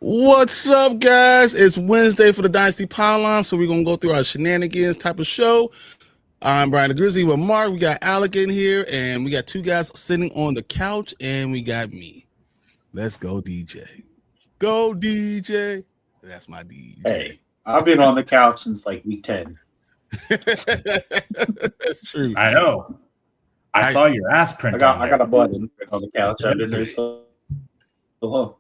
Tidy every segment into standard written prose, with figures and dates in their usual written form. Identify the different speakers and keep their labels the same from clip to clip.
Speaker 1: What's up, guys? It's Wednesday for the Dynasty Pylon, so we're gonna go through our shenanigans type of show. I'm Brian the Grizzly with Mark. We got Alec in here, and we got two guys sitting on the couch, and we got me. Let's go, DJ. Go, DJ. That's my DJ.
Speaker 2: Hey, I've been on the couch since like week 10.
Speaker 1: That's true.
Speaker 3: I know. I saw your ass print.
Speaker 2: I got a button on the couch. I've been there so long.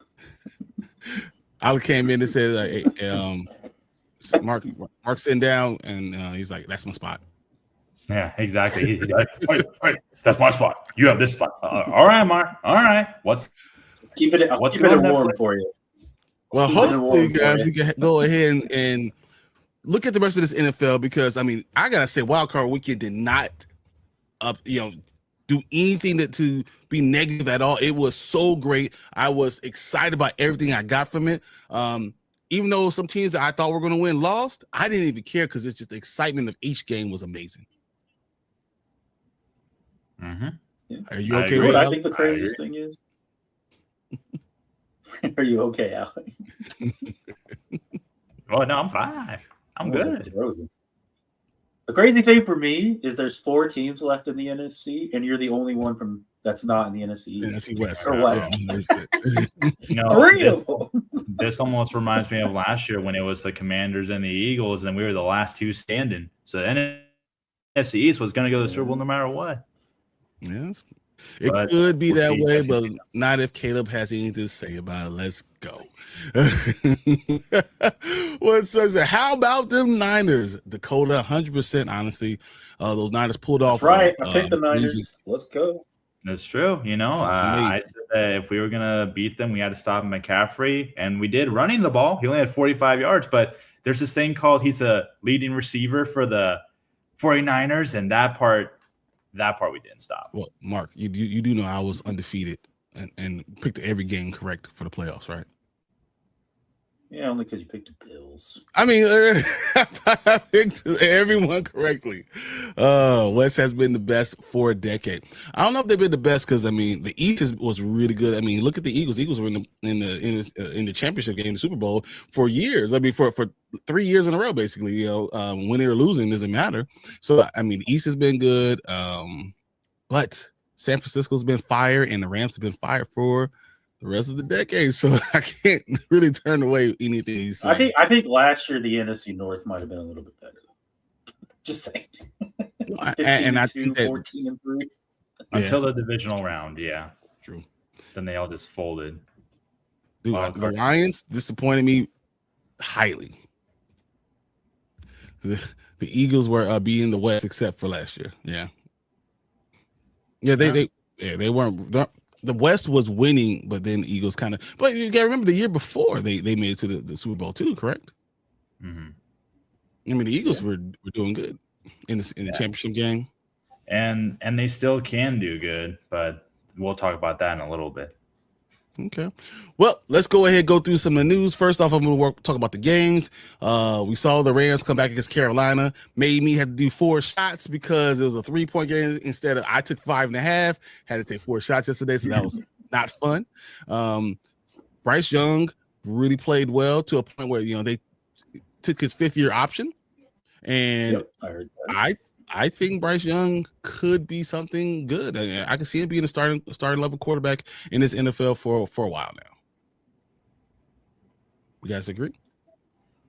Speaker 1: Alec came in and said, hey, Mark sitting down, and he's like, that's my spot.
Speaker 3: Yeah, exactly. He's like, wait, that's my spot. You have this spot. All right, Mark. All right. Let's
Speaker 2: keep it warm for you.
Speaker 1: Well, hopefully, guys, we can go ahead and look at the rest of this NFL because, I mean, I got to say, Wild Card Weekend did not do anything to be negative at all. It was so great. I was excited about everything I got from it. Even though some teams that I thought were going to win lost, I didn't even care because it's just the excitement of each game was amazing.
Speaker 3: Mm-hmm.
Speaker 2: Yeah.
Speaker 1: Are you okay with
Speaker 2: that?
Speaker 1: that?
Speaker 2: I think the craziest thing is, are you okay, Alec?
Speaker 3: Oh, no, I'm fine. I'm good.
Speaker 2: The crazy thing for me is there's 4 teams left in the NFC, and you're the only one that's not in the NFC East.
Speaker 1: NFC West.
Speaker 2: Or West.
Speaker 3: This almost reminds me of last year when it was the Commanders and the Eagles, and we were the last two standing. So the NFC East was going to go to the Super Bowl no matter what.
Speaker 1: Yes. It could be that way, but not if Caleb has anything to say about it. Let's go. What says it? How about them Niners? Dakota, 100%, honestly. Those Niners pulled off.
Speaker 2: That's right. I picked the Niners. Easy. Let's go.
Speaker 3: That's true. I said that if we were going to beat them, we had to stop McCaffrey, and we did running the ball. He only had 45 yards, but there's this thing called he's a leading receiver for the 49ers, and that part we didn't stop.
Speaker 1: Well, Mark, you do know I was undefeated and picked every game correct for the playoffs, right?
Speaker 2: Yeah, only because you picked the Bills.
Speaker 1: I mean, I picked everyone correctly. West has been the best for a decade. I don't know if they've been the best because I mean the East was really good. I mean, look at the Eagles. Eagles were in the championship game, the Super Bowl for years. I mean, for 3 years in a row, basically. Winning or losing doesn't matter. So I mean, the East has been good, but San Francisco's been fire, and the Rams have been fire for the rest of the decade, so I can't really turn away anything he's saying.
Speaker 2: I think last year the NFC North might have been a little bit better. Just saying.
Speaker 1: and I think that
Speaker 2: 14-3
Speaker 3: until the divisional round, yeah,
Speaker 1: true.
Speaker 3: Then they all just folded.
Speaker 1: Dude, the Lions disappointed me highly. The Eagles were beating the West except for last year. Yeah, they weren't. The West was winning, but then the Eagles kind of. But you got to remember the year before they made it to the Super Bowl too, correct?
Speaker 3: Mm-hmm.
Speaker 1: I mean, the Eagles were doing good in the championship game,
Speaker 3: and they still can do good, but we'll talk about that in a little bit.
Speaker 1: Okay. Well, let's go ahead and go through some of the news. First off, I'm going to talk about the games. We saw the Rams come back against Carolina. Made me have to do 4 shots because it was a 3-point game instead of I took 5.5. Had to take 4 shots yesterday, so that was not fun. Bryce Young really played well to a point where they took his 5th-year option, and
Speaker 2: I heard that.
Speaker 1: I think Bryce Young could be something good. I can see him being a starting level quarterback in this NFL for a while now. You guys agree?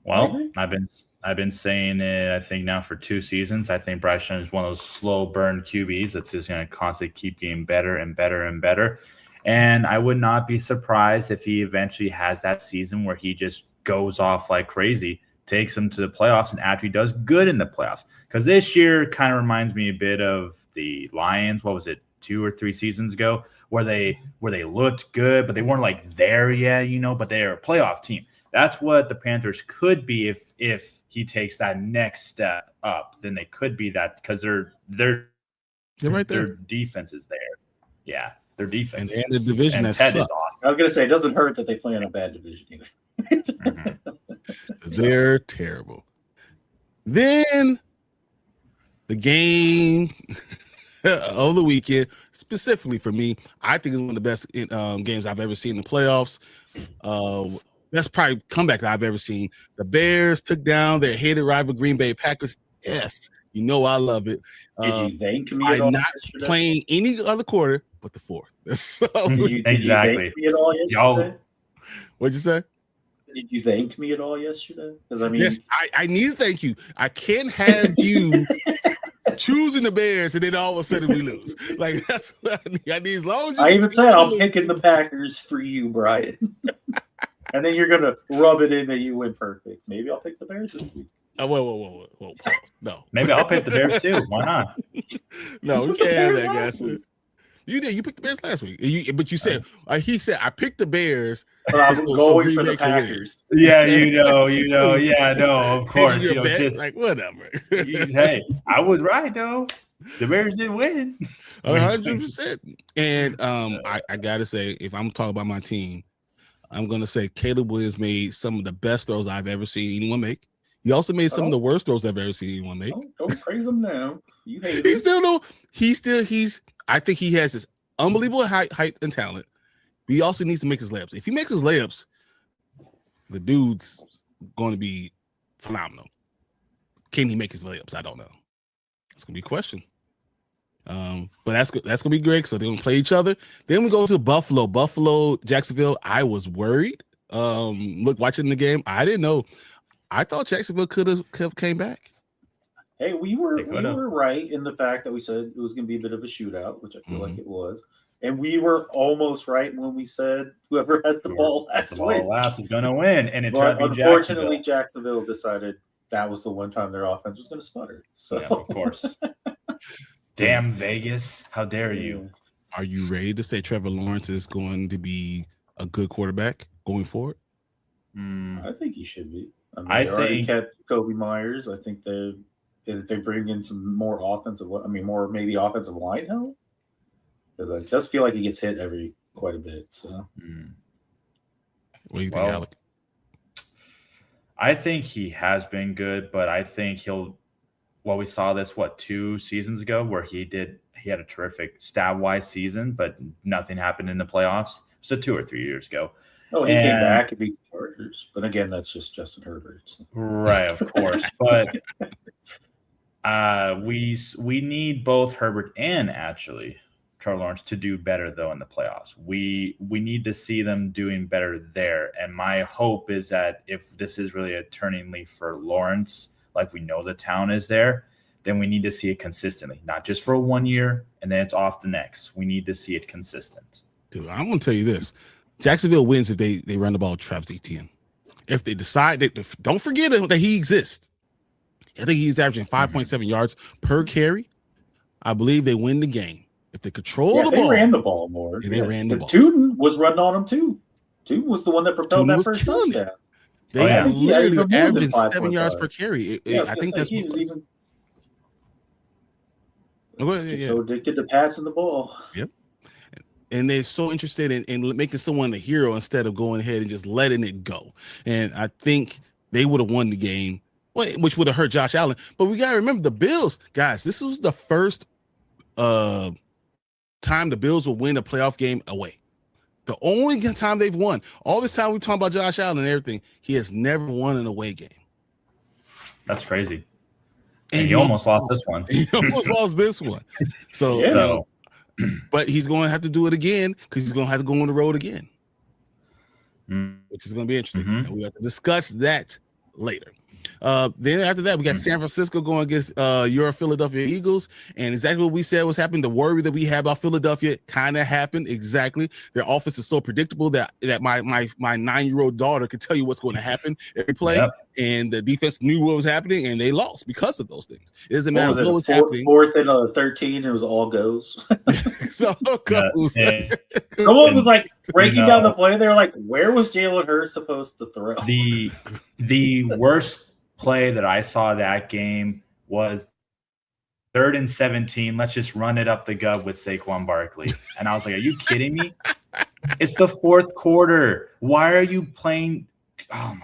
Speaker 3: Well, I've been saying it, I think now for 2 seasons. I think Bryce Young is one of those slow burn QBs that's just going to constantly keep getting better and better and better. And I would not be surprised if he eventually has that season where he just goes off like crazy, takes them to the playoffs, and after he does good in the playoffs. Because this year kind of reminds me a bit of the Lions. What was it, 2 or 3 seasons ago, where they looked good, but they weren't like there yet, but they're a playoff team. That's what the Panthers could be if he takes that next step up. Then they could be that because they're
Speaker 1: right there.
Speaker 3: Their defense is there. Yeah, their defense
Speaker 1: and the division
Speaker 3: and Ted is awesome.
Speaker 2: I was gonna say it doesn't hurt that they play in a bad division either.
Speaker 3: Mm-hmm.
Speaker 1: They're terrible. Then the game of the weekend, specifically for me, I think it's one of the best games I've ever seen in the playoffs. best probably comeback that I've ever seen. The Bears took down their hated rival Green Bay Packers. Yes, you know I love it.
Speaker 2: Did you thank me
Speaker 1: by
Speaker 2: at all
Speaker 1: not
Speaker 2: yesterday?
Speaker 1: playing any other quarter but the fourth. So,
Speaker 2: Did you
Speaker 3: Exactly.
Speaker 2: thank me at all yesterday?
Speaker 1: what'd you say?
Speaker 2: Did you thank me at all yesterday? Because I mean,
Speaker 1: Yes, I need to thank you. I can't have you choosing the Bears and then all of a sudden we lose. Like that's what I need. As long as you
Speaker 2: I even said I'm
Speaker 1: lose.
Speaker 2: picking the Packers for you, Brian. And then you're gonna rub it in that you win perfect. Maybe I'll pick the Bears this week.
Speaker 1: Whoa. Pause. No.
Speaker 3: Maybe I'll pick the Bears too. Why not?
Speaker 1: No, we
Speaker 2: took the
Speaker 1: can't have
Speaker 2: Bears
Speaker 1: that,
Speaker 2: last
Speaker 1: guys.
Speaker 2: week.
Speaker 1: You did. You picked the Bears last week. But you said he said I picked the Bears.
Speaker 2: But I'm
Speaker 1: so
Speaker 2: going
Speaker 1: Green
Speaker 2: for the
Speaker 1: Bay can win.
Speaker 2: Packers.
Speaker 3: Yeah, yeah, no, of course.
Speaker 1: Hedging your bet,
Speaker 3: Just
Speaker 1: like whatever.
Speaker 3: hey, I was right though. The Bears did win.
Speaker 1: 100%. And I gotta say, if I'm talking about my team, I'm gonna say Caleb Williams made some of the best throws I've ever seen anyone make. He also made some of the worst throws I've ever seen anyone make.
Speaker 2: Don't praise him now. You hate
Speaker 1: He
Speaker 2: him.
Speaker 1: still though. He's. I think he has this unbelievable height and talent. But he also needs to make his layups. If he makes his layups, the dude's going to be phenomenal. Can he make his layups? I don't know. It's gonna be a question. But that's gonna be great. So they're gonna play each other. Then we go to Buffalo, Jacksonville. I was worried. Watching the game, I didn't know. I thought Jacksonville could have came back.
Speaker 2: Hey, we were right in the fact that we said it was going to be a bit of a shootout, which I feel like it was, and we were almost right when we said whoever has the ball last
Speaker 3: is going to win, and it
Speaker 2: but
Speaker 3: turned to
Speaker 2: unfortunately, Jacksonville decided that was the one time their offense was going to sputter. So,
Speaker 3: yeah, of course. Damn Vegas! How dare you?
Speaker 1: Are you ready to say Trevor Lawrence is going to be a good quarterback going forward?
Speaker 2: I think he should be. I mean, they already kept Kobe Myers. I think if they bring in some more offensive line help, because I just feel like he gets hit quite a bit. So,
Speaker 1: what do you think, Alec?
Speaker 3: I think he has been good, but I think we saw this 2 seasons ago where he had a terrific stat-wise season, but nothing happened in the playoffs. So 2 or 3 years ago.
Speaker 2: Oh, he came back and beat the Chargers, but again, that's just Justin Herbert. So.
Speaker 3: Right, of course, but we need both Herbert and actually Trevor Lawrence to do better though in the playoffs. We need to see them doing better there, and my hope is that if this is really a turning leaf for Lawrence, like we know the town is there, then we need to see it consistently, not just for 1 year and then it's off the next. We need to see it consistent.
Speaker 1: Dude, I'm gonna tell you this. Jacksonville wins if they run the ball with Travis Etienne. If they decide don't forget that he exists. I think he's averaging 5.7 yards per carry. I believe they win the game. If they control the ball.
Speaker 2: They ran the ball more.
Speaker 1: They ran the ball.
Speaker 2: Tootin was running on him too. Tootin was the one that propelled that first touchdown.
Speaker 1: They literally averaging 7 yards per carry. I think that's
Speaker 2: he was even so addicted to passing the ball.
Speaker 1: Yep. And they're so interested in making someone a hero instead of going ahead and just letting it go. And I think they would have won the game, which would have hurt Josh Allen. But we got to remember the Bills, guys, this was the first time the Bills will win a playoff game away. The only time they've won. All this time we talking about Josh Allen and everything, he has never won an away game.
Speaker 3: That's crazy. And he almost lost this one.
Speaker 1: He almost lost this one. But he's going to have to do it again because he's going to have to go on the road again, which is going to be interesting. And we have to discuss that later. Then after that, we got San Francisco going against your Philadelphia Eagles, and exactly what we said was happening. The worry that we had about Philadelphia kind of happened exactly. Their offense is so predictable that my 9-year-old daughter could tell you what's going to happen every play, and the defense knew what was happening, and they lost because of those things. It doesn't matter what was happening.
Speaker 2: 4th and 13, it was all goes.
Speaker 1: So goes.
Speaker 2: Someone was like breaking down the play. They were like, "Where was Jalen Hurts supposed to throw?"
Speaker 3: The worst play that I saw that game was 3rd and 17. Let's just run it up the gut with Saquon Barkley. And I was like, are you kidding me? It's the 4th quarter. Why are you playing? Oh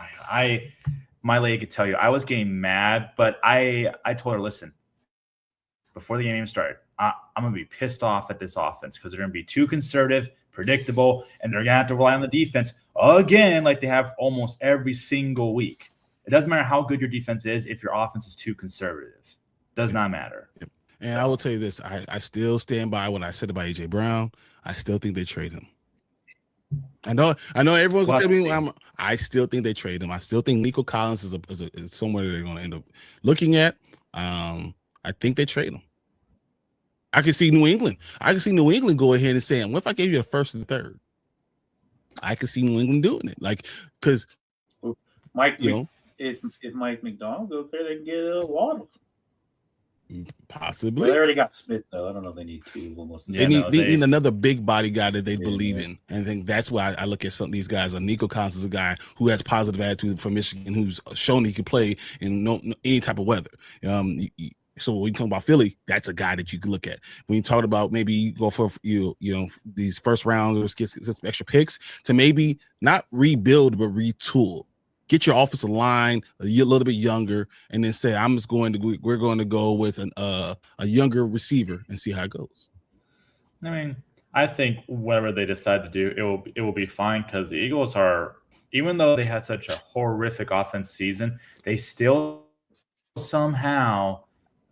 Speaker 3: my lady could tell you I was getting mad, but I told her, listen, before the game even started, I'm going to be pissed off at this offense because they're going to be too conservative. predictable, and they're going to have to rely on the defense again like they have almost every single week. It doesn't matter how good your defense is if your offense is too conservative. It does not matter.
Speaker 1: And I will tell you this. I still stand by what I said about A.J. Brown. I still think they trade him. I know everyone can tell me I still think they trade him. I still think Nico Collins is somewhere they're going to end up looking at. I think they trade him. I can see New England. Go ahead and say, what if I gave you the first and the third? I could see New England doing it. Like, because
Speaker 2: if Mike McDonald goes there, they can get Waddle.
Speaker 1: Possibly.
Speaker 2: Well, they already got Smith, though. I don't know if they need two. Almost.
Speaker 1: They need another big body guy that they believe in. And I think that's why I look at some of these guys. Nico Collins is a guy who has positive attitude from Michigan, who's shown he can play in any type of weather. So when you talk about Philly, that's a guy that you can look at. When you talk about maybe you go for these first rounds or get some extra picks to maybe not rebuild but retool. Get your offensive line a little bit younger, and then say, we're going to go with a younger receiver and see how it goes.
Speaker 3: I mean, I think whatever they decide to do, it will be fine because the Eagles are, even though they had such a horrific offense season, they still somehow,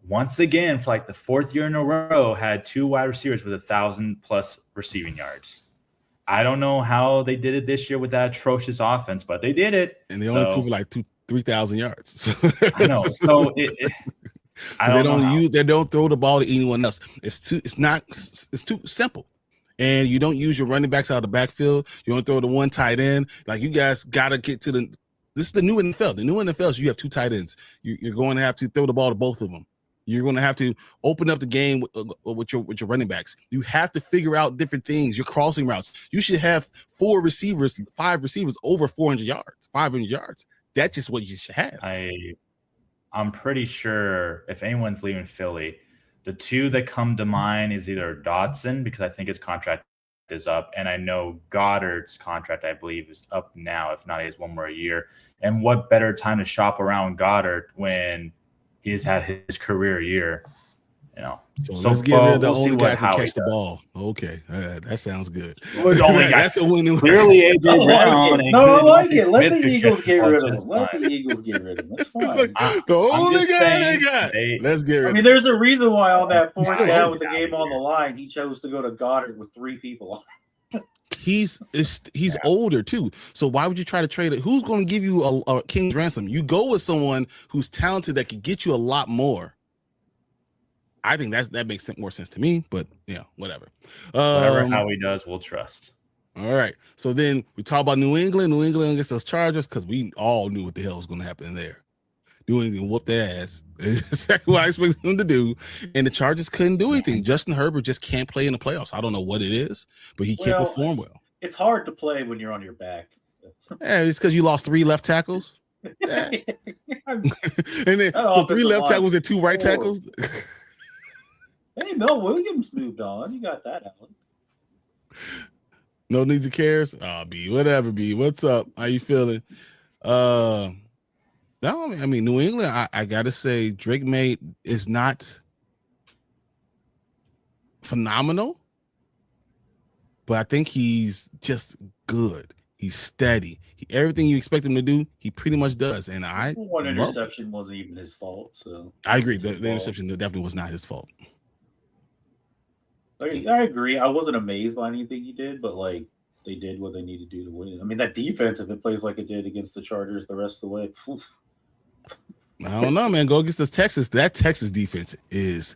Speaker 3: once again, for like the fourth year in a row, had 2 wide receivers with 1,000+ receiving yards. I don't know how they did it this year with that atrocious offense, but they did it.
Speaker 1: And they only threw for like 3,000 yards.
Speaker 3: I know. So
Speaker 1: they don't throw the ball to anyone else. It's too simple. And you don't use your running backs out of the backfield. You don't throw the one tight end. Like, you guys got to get to this is the new NFL. The new NFL is you have 2 tight ends. You're going to have to throw the ball to both of them. You're going to have to open up the game with your running backs. You have to figure out different things. Your crossing routes. You should have 5 receivers over 400 yards, 500 yards. That's just what you should have.
Speaker 3: I'm pretty sure if anyone's leaving Philly, the 2 that come to mind is either Dodson, because I think his contract is up, and I know Goddard's contract, I believe, is up now. If not, he has 1 more year. And what better time to shop around Goddard when he's had his career year,
Speaker 1: So let's get rid of the only guy who catch the ball. Okay, that sounds good.
Speaker 3: That's a winning. Clearly, A.J. Brown.
Speaker 2: No, I like it. Let the Eagles get rid of him. That's fine.
Speaker 1: The only guy they got. Let's get rid of him.
Speaker 2: I mean, there's a reason why on that 4th down with the game on the line, he chose to go to Goddard with 3 people on.
Speaker 1: He's older too, so why would you try to trade it? Who's going to give you a king's ransom? You go with someone who's talented that could get you a lot more. I think that makes more sense to me, but whatever.
Speaker 3: Whatever Howie does, we'll trust.
Speaker 1: All right, so then we talk about New England against those Chargers, because we all knew what the hell was going to happen there. New England whooped their ass. Exactly what I expected them to do. And the Chargers couldn't do anything. Justin Herbert just can't play in the playoffs. I don't know what it is, but he can't perform well.
Speaker 2: It's hard to play when you're on your back.
Speaker 1: Yeah, it's because you lost 3 left tackles. Yeah. And then 3 left tackles and 2 right tackles.
Speaker 2: Hey, Mel Williams moved on. You got that, Alan.
Speaker 1: No need to cares. B, whatever, B. What's up? How you feeling? No, I mean, New England, I got to say, Drake May is not phenomenal, but I think he's just good. He's steady. Everything you expect him to do, he pretty much does. And
Speaker 2: one interception wasn't even his fault. So
Speaker 1: I agree. The interception definitely was not his fault.
Speaker 2: I agree. I wasn't amazed by anything he did, but they did what they needed to do to win. I mean, that defense, if it plays like it did against the Chargers the rest of the way,
Speaker 1: I don't know, man. Go against this Texas. That Texas defense is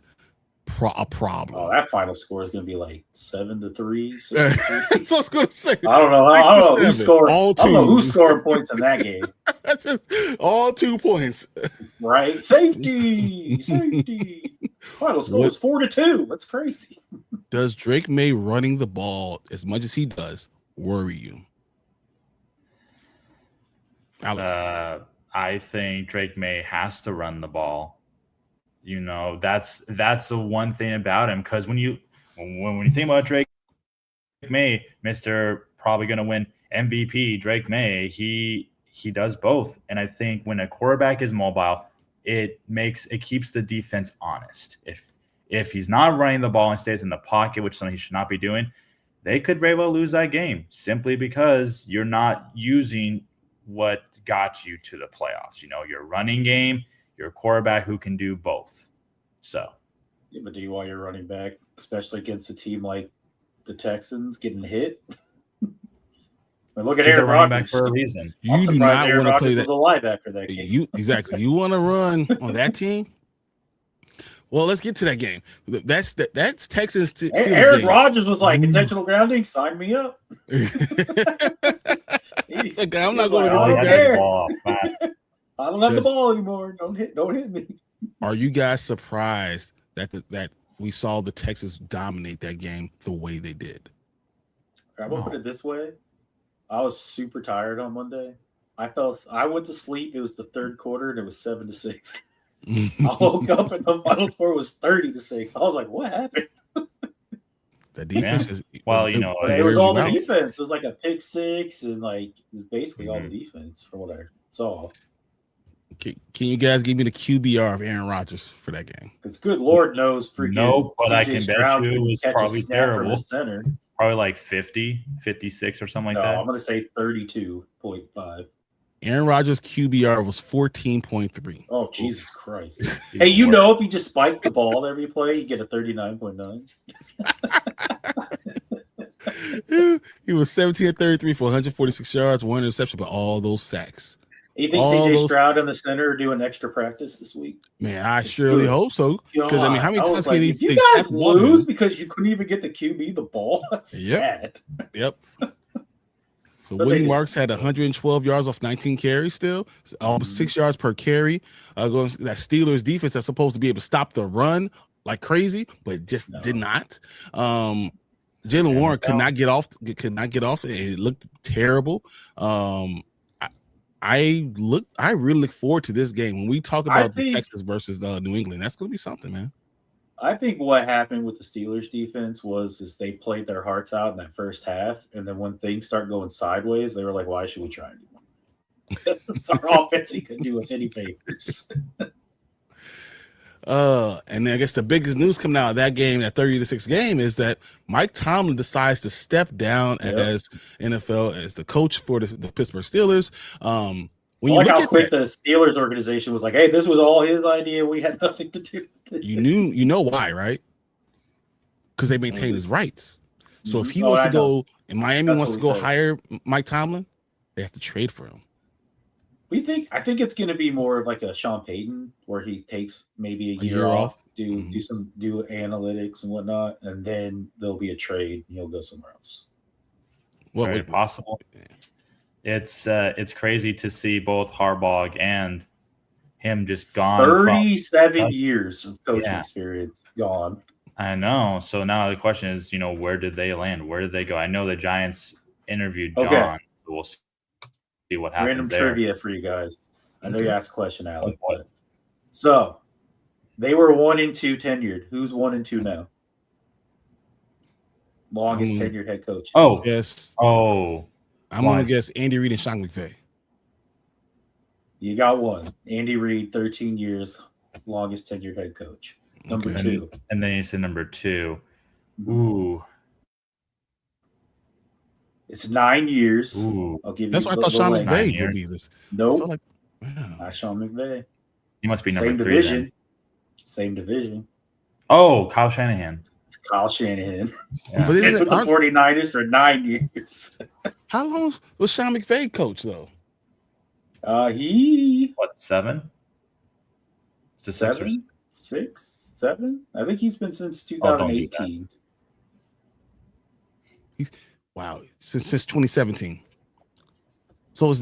Speaker 1: a problem.
Speaker 2: Oh, that final score is going to be like 7-3.
Speaker 1: So I was going to say.
Speaker 2: I don't know who scored. I don't know who scored points in that game.
Speaker 1: That's just all 2 points.
Speaker 2: Right? Safety. Final score was 4-2. That's crazy.
Speaker 1: Does Drake May running the ball as much as he does worry you?
Speaker 3: I think Drake May has to run the ball. That's the one thing about him, because when you think about Drake May, Mr. probably going to win MVP, Drake May, he does both. And I think when a quarterback is mobile, it keeps the defense honest. If he's not running the ball and stays in the pocket, which is something he should not be doing, they could very well lose that game simply because you're not using what got you to the playoffs. Your running game, your quarterback who can do both. So,
Speaker 2: yeah, but do you want your running back, especially against a team like the Texans, getting hit? Look at Aaron Rodgers
Speaker 3: for a reason.
Speaker 1: You do not want to play that.
Speaker 2: Was alive after that game.
Speaker 1: You want to run on that team? Well, let's get to that game. That's Texas.
Speaker 2: Aaron Rodgers was like, intentional grounding, sign me up.
Speaker 1: I'm not going to get this
Speaker 2: guy. I don't have the ball anymore. Don't hit me.
Speaker 1: Are you guys surprised that we saw the Texans dominate that game the way they did?
Speaker 2: I'm gonna put it this way. I was super tired on Monday. I went to sleep. It was the third quarter and it was 7-6. I woke up and the final score was 30-6. I was like, what happened?
Speaker 1: The defense is
Speaker 2: it was all the defense. It was like a pick six and it was basically all the defense from what I saw.
Speaker 1: Can you guys give me the QBR of Aaron Rodgers for that game?
Speaker 2: Because good Lord knows freaking
Speaker 3: no, but I can bet you it was probably terrible.
Speaker 2: Center.
Speaker 3: Probably like 50, 56 or something like that.
Speaker 2: I'm going to say 32.5.
Speaker 1: Aaron Rodgers' QBR was 14.3.
Speaker 2: Oh, Jesus Christ. Hey, if you just spike the ball every play, you get a 39.9.
Speaker 1: He was 17-33 for 146 yards, 1 interception, but all those sacks.
Speaker 2: You think CJ Stroud in the center are doing extra practice this week?
Speaker 1: Man, I surely hope so. Because how many times can
Speaker 2: you guys lose because you couldn't even get the QB the ball? That's sad.
Speaker 1: Yep. So Woody Marks had 112 yards off 19 carries still, almost 6 yards per carry. Going that Steelers defense that's supposed to be able to stop the run like crazy, but just did not. Jalen Warren could not get off. It looked terrible. I really look forward to this game when we talk about the Texas versus New England. That's going to be something, man.
Speaker 2: I think what happened with the Steelers defense is they played their hearts out in that first half, and then when things start going sideways, they were like, "Why should we try anymore?" Our offense couldn't do us any favors.
Speaker 1: And I guess the biggest news coming out of that game, that 30-6 game, is that Mike Tomlin decides to step down as NFL as the coach for the Pittsburgh Steelers. When you look
Speaker 2: how
Speaker 1: at
Speaker 2: quick the Steelers organization was like, "Hey, this was all his idea. We had nothing to do with it."
Speaker 1: You know why, right? Because they maintain his rights. So if he wants to go, and Miami wants to go hire Mike Tomlin, they have to trade for him.
Speaker 2: I think it's going to be more of like a Sean Payton, where he takes maybe a year off, do analytics and whatnot, and then there'll be a trade and he'll go somewhere else.
Speaker 3: Very possible. It's crazy to see both Harbaugh and him just gone.
Speaker 2: 37 years of coaching experience gone.
Speaker 3: I know. So now the question is, where did they land? Where did they go? I know the Giants interviewed John. Okay. So we'll see what happens.
Speaker 2: Random
Speaker 3: there.
Speaker 2: Trivia for you guys. I know you asked a question, Alec. So they were 1-2 tenured. Who's 1-2 now? Longest tenured head coach.
Speaker 1: Oh, yes.
Speaker 3: Oh.
Speaker 1: I'm going to guess Andy Reid and Sean McVay.
Speaker 2: You got one. Andy Reid, 13 years, longest tenured head coach. Number two.
Speaker 3: And then you said number 2. Ooh.
Speaker 2: It's 9 years.
Speaker 3: Ooh.
Speaker 2: I'll give you.
Speaker 1: That's why I thought Sean McVay would be this.
Speaker 2: Nope. Not Sean McVay.
Speaker 3: He must be number 3. Then.
Speaker 2: Same division.
Speaker 3: Oh, Kyle Shanahan.
Speaker 2: It's Kyle Shanahan.
Speaker 1: Yeah.
Speaker 2: He's been with the 49ers for 9 years.
Speaker 1: How long was Sean McVay coach, though?
Speaker 2: He...
Speaker 3: What, 7? It's a
Speaker 2: 7? 6? 7? I think he's been since 2018.
Speaker 1: Wow. Since 2017. So it's,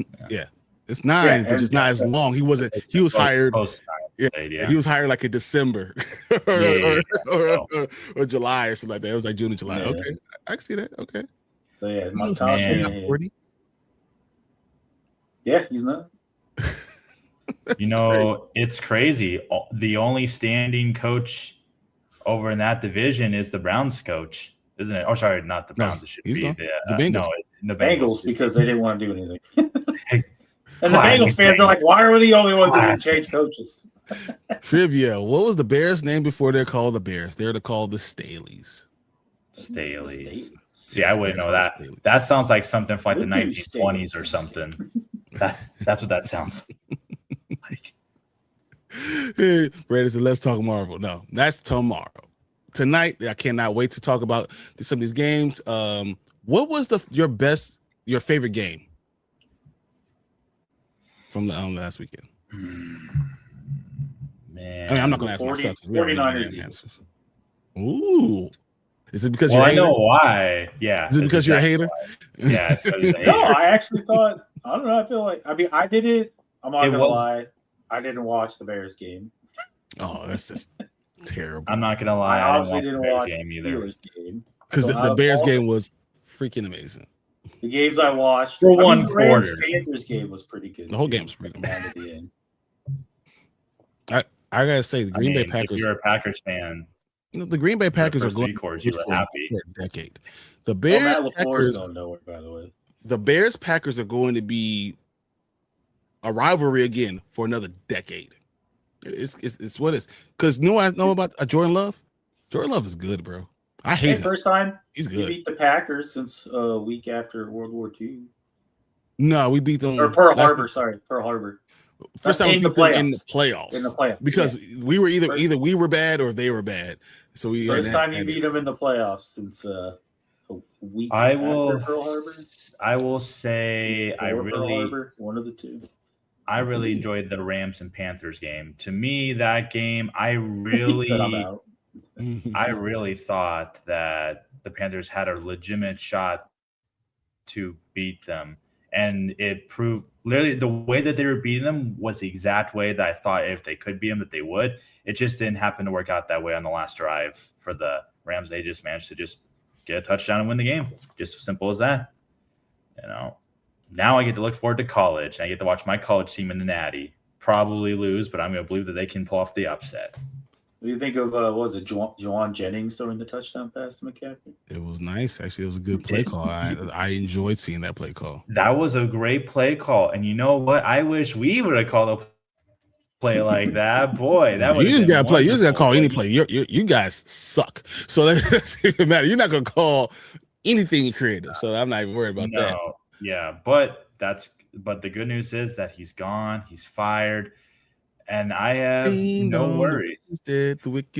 Speaker 1: it's 9, but it's not as long. He was hired. He was hired like in December or July or something like that. It was like June and July. Yeah. Okay. I can see that. Okay.
Speaker 2: So my he's not.
Speaker 3: It's crazy. The only standing coach over in that division is the Browns coach, isn't it? Oh, sorry, not the Browns. It should be the
Speaker 2: Bengals.
Speaker 3: No,
Speaker 2: the Bengals because they didn't want to do anything. And the Bengals fans are like, "Why are we the only ones that change coaches?"
Speaker 1: Trivia: what was the Bears' name before they're called the Bears? They're called the Staleys.
Speaker 3: Staleys. See, I wouldn't know that. That sounds like something from like the 1920s or something. That's what that sounds like.
Speaker 1: Hey, Brandon said, let's talk Marvel. No, that's tomorrow. Tonight, I cannot wait to talk about some of these games. What was your favorite game from the last weekend?
Speaker 3: Man,
Speaker 1: I mean, I'm not going to ask myself.
Speaker 2: 49ers.
Speaker 1: Ooh. Is it because
Speaker 3: you're
Speaker 1: a
Speaker 3: hater?
Speaker 1: I know
Speaker 3: why. Yeah.
Speaker 1: Is it because you're a hater?
Speaker 3: Yeah, it's because he's a hater.
Speaker 2: No, I actually thought, I don't know. I feel like, I did it. I'm not going to lie. I didn't watch the Bears game.
Speaker 1: Oh, that's just terrible.
Speaker 3: I'm not going to lie.
Speaker 2: I obviously didn't watch
Speaker 3: the game either.
Speaker 1: Because the Bears game was freaking amazing.
Speaker 2: The games I watched.
Speaker 3: For one quarter.
Speaker 2: The Panthers game was pretty good.
Speaker 1: The whole game was pretty
Speaker 2: amazing. At the end.
Speaker 1: I got to say, the Green Bay Packers.
Speaker 3: If you're a Packers fan.
Speaker 1: The Green Bay Packers are going
Speaker 3: for a
Speaker 1: decade. The Bears
Speaker 2: Packers going nowhere, by the way.
Speaker 1: The Bears Packers are going to be a rivalry again for another decade. It's what it is. Because I know about Jordan Love. Jordan Love is good, bro. I hate him.
Speaker 2: First time
Speaker 1: he's good.
Speaker 2: We beat the Packers since a week after World War II.
Speaker 1: No, we beat them.
Speaker 2: Or Pearl Harbor. Sorry, Pearl Harbor.
Speaker 1: First time we beat them in the playoffs.
Speaker 2: In the playoffs,
Speaker 1: because we were either we were bad or they were bad. So we
Speaker 2: first time you beat them in the playoffs since a week after Pearl Harbor.
Speaker 3: I will say
Speaker 2: one of the two.
Speaker 3: I really enjoyed the Rams and Panthers game. To me, that game, I really thought that the Panthers had a legitimate shot to beat them. And it proved literally the way that they were beating them was the exact way that I thought if they could beat them that they would. It just didn't happen to work out that way on the last drive for the Rams. They just managed to just get a touchdown and win the game. Just as simple as that. Now I get to look forward to college. I get to watch my college team in the Natty. Probably lose, but I'm going to believe that they can pull off the upset.
Speaker 2: What do you think of, what was it, Juwan Jennings throwing the touchdown pass to McCaffrey?
Speaker 1: It was nice. Actually, it was a good play call. I enjoyed seeing that play call.
Speaker 3: That was a great play call. And you know what? I wish we would have called a play like that. Boy, that would.
Speaker 1: You just got to play. You just got to call any play. You guys suck. So that doesn't even matter. You're not going to call anything creative. So I'm not even worried about that.
Speaker 3: Yeah, but the good news is that he's gone. He's fired. And I have no worries.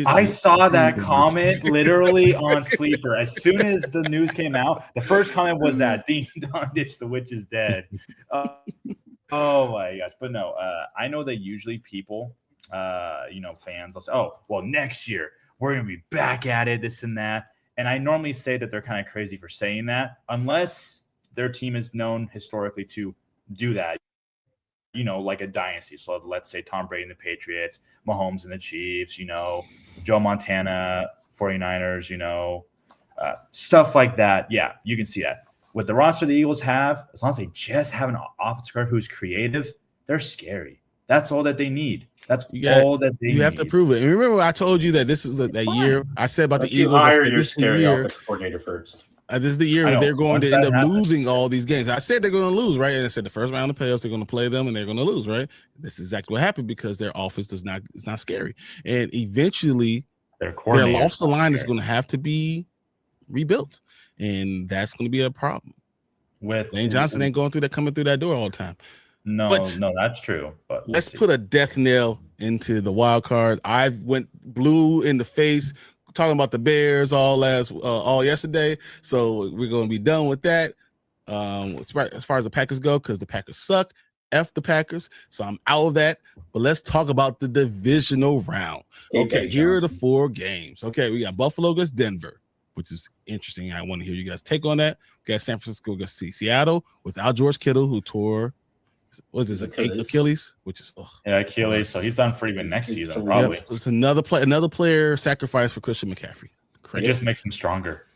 Speaker 3: I saw that comment literally on Sleeper. As soon as the news came out, the first comment was that Ding Dong Ditch, the witch is dead. Oh my gosh. But no, I know that usually people, fans will say, oh, well, next year we're going to be back at it, this and that. And I normally say that they're kind of crazy for saying that, unless their team is known historically to do that, like a dynasty. So let's say Tom Brady and the Patriots, Mahomes and the Chiefs, Joe Montana, 49ers, stuff like that. Yeah, you can see that. With the roster the Eagles have, as long as they just have an offensive guard who's creative, they're scary. That's all that they need. That's all that they need.
Speaker 1: You have to prove it. And remember, I told you that this is that year. I said about the Eagles.
Speaker 2: Hire your scary offensive coordinator first.
Speaker 1: This is the year that they're going to end up losing all these games. I said they're going to lose, right? And I said the first round of playoffs, they're going to play them and they're going to lose, right? This is exactly what happened because their offense it's not scary. And eventually, their offensive line is going to have to be rebuilt. And that's going to be a problem.
Speaker 3: With
Speaker 1: Lane Johnson ain't coming through that door all the time.
Speaker 3: No, that's true. But
Speaker 1: let's put a death nail into the wild card. I went blue in the face talking about the Bears all yesterday, so we're going to be done with that. As far as the Packers go, because the Packers suck. F the Packers, so I'm out of that. But let's talk about the divisional round. Okay, here are the 4 games. Okay, we got Buffalo against Denver, which is interesting. I want to hear you guys take on that. We got San Francisco against Seattle without George Kittle, who tore Achilles, which is
Speaker 3: Achilles. So he's done pretty good next season, probably.
Speaker 1: It's another player sacrifice for Christian McCaffrey.
Speaker 3: It just makes him stronger.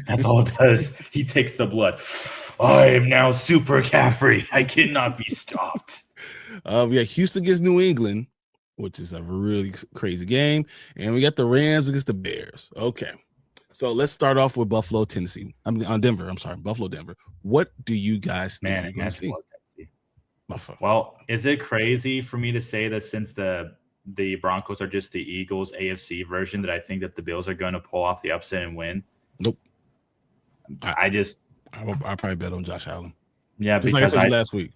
Speaker 3: That's all it does. He takes the blood. I am now Super McCaffrey. I cannot be stopped.
Speaker 1: We got Houston against New England, which is a really crazy game, and we got the Rams against the Bears. Okay. So let's start off with Buffalo, Tennessee. Denver. I'm sorry, Buffalo, Denver. What do you guys think you're going to see?
Speaker 3: Well, is it crazy for me to say that since the Broncos are just the Eagles AFC version that I think that the Bills are going to pull off the upset and win?
Speaker 1: Nope. I'll probably bet on Josh Allen.
Speaker 3: Yeah,
Speaker 1: just like I told you last week.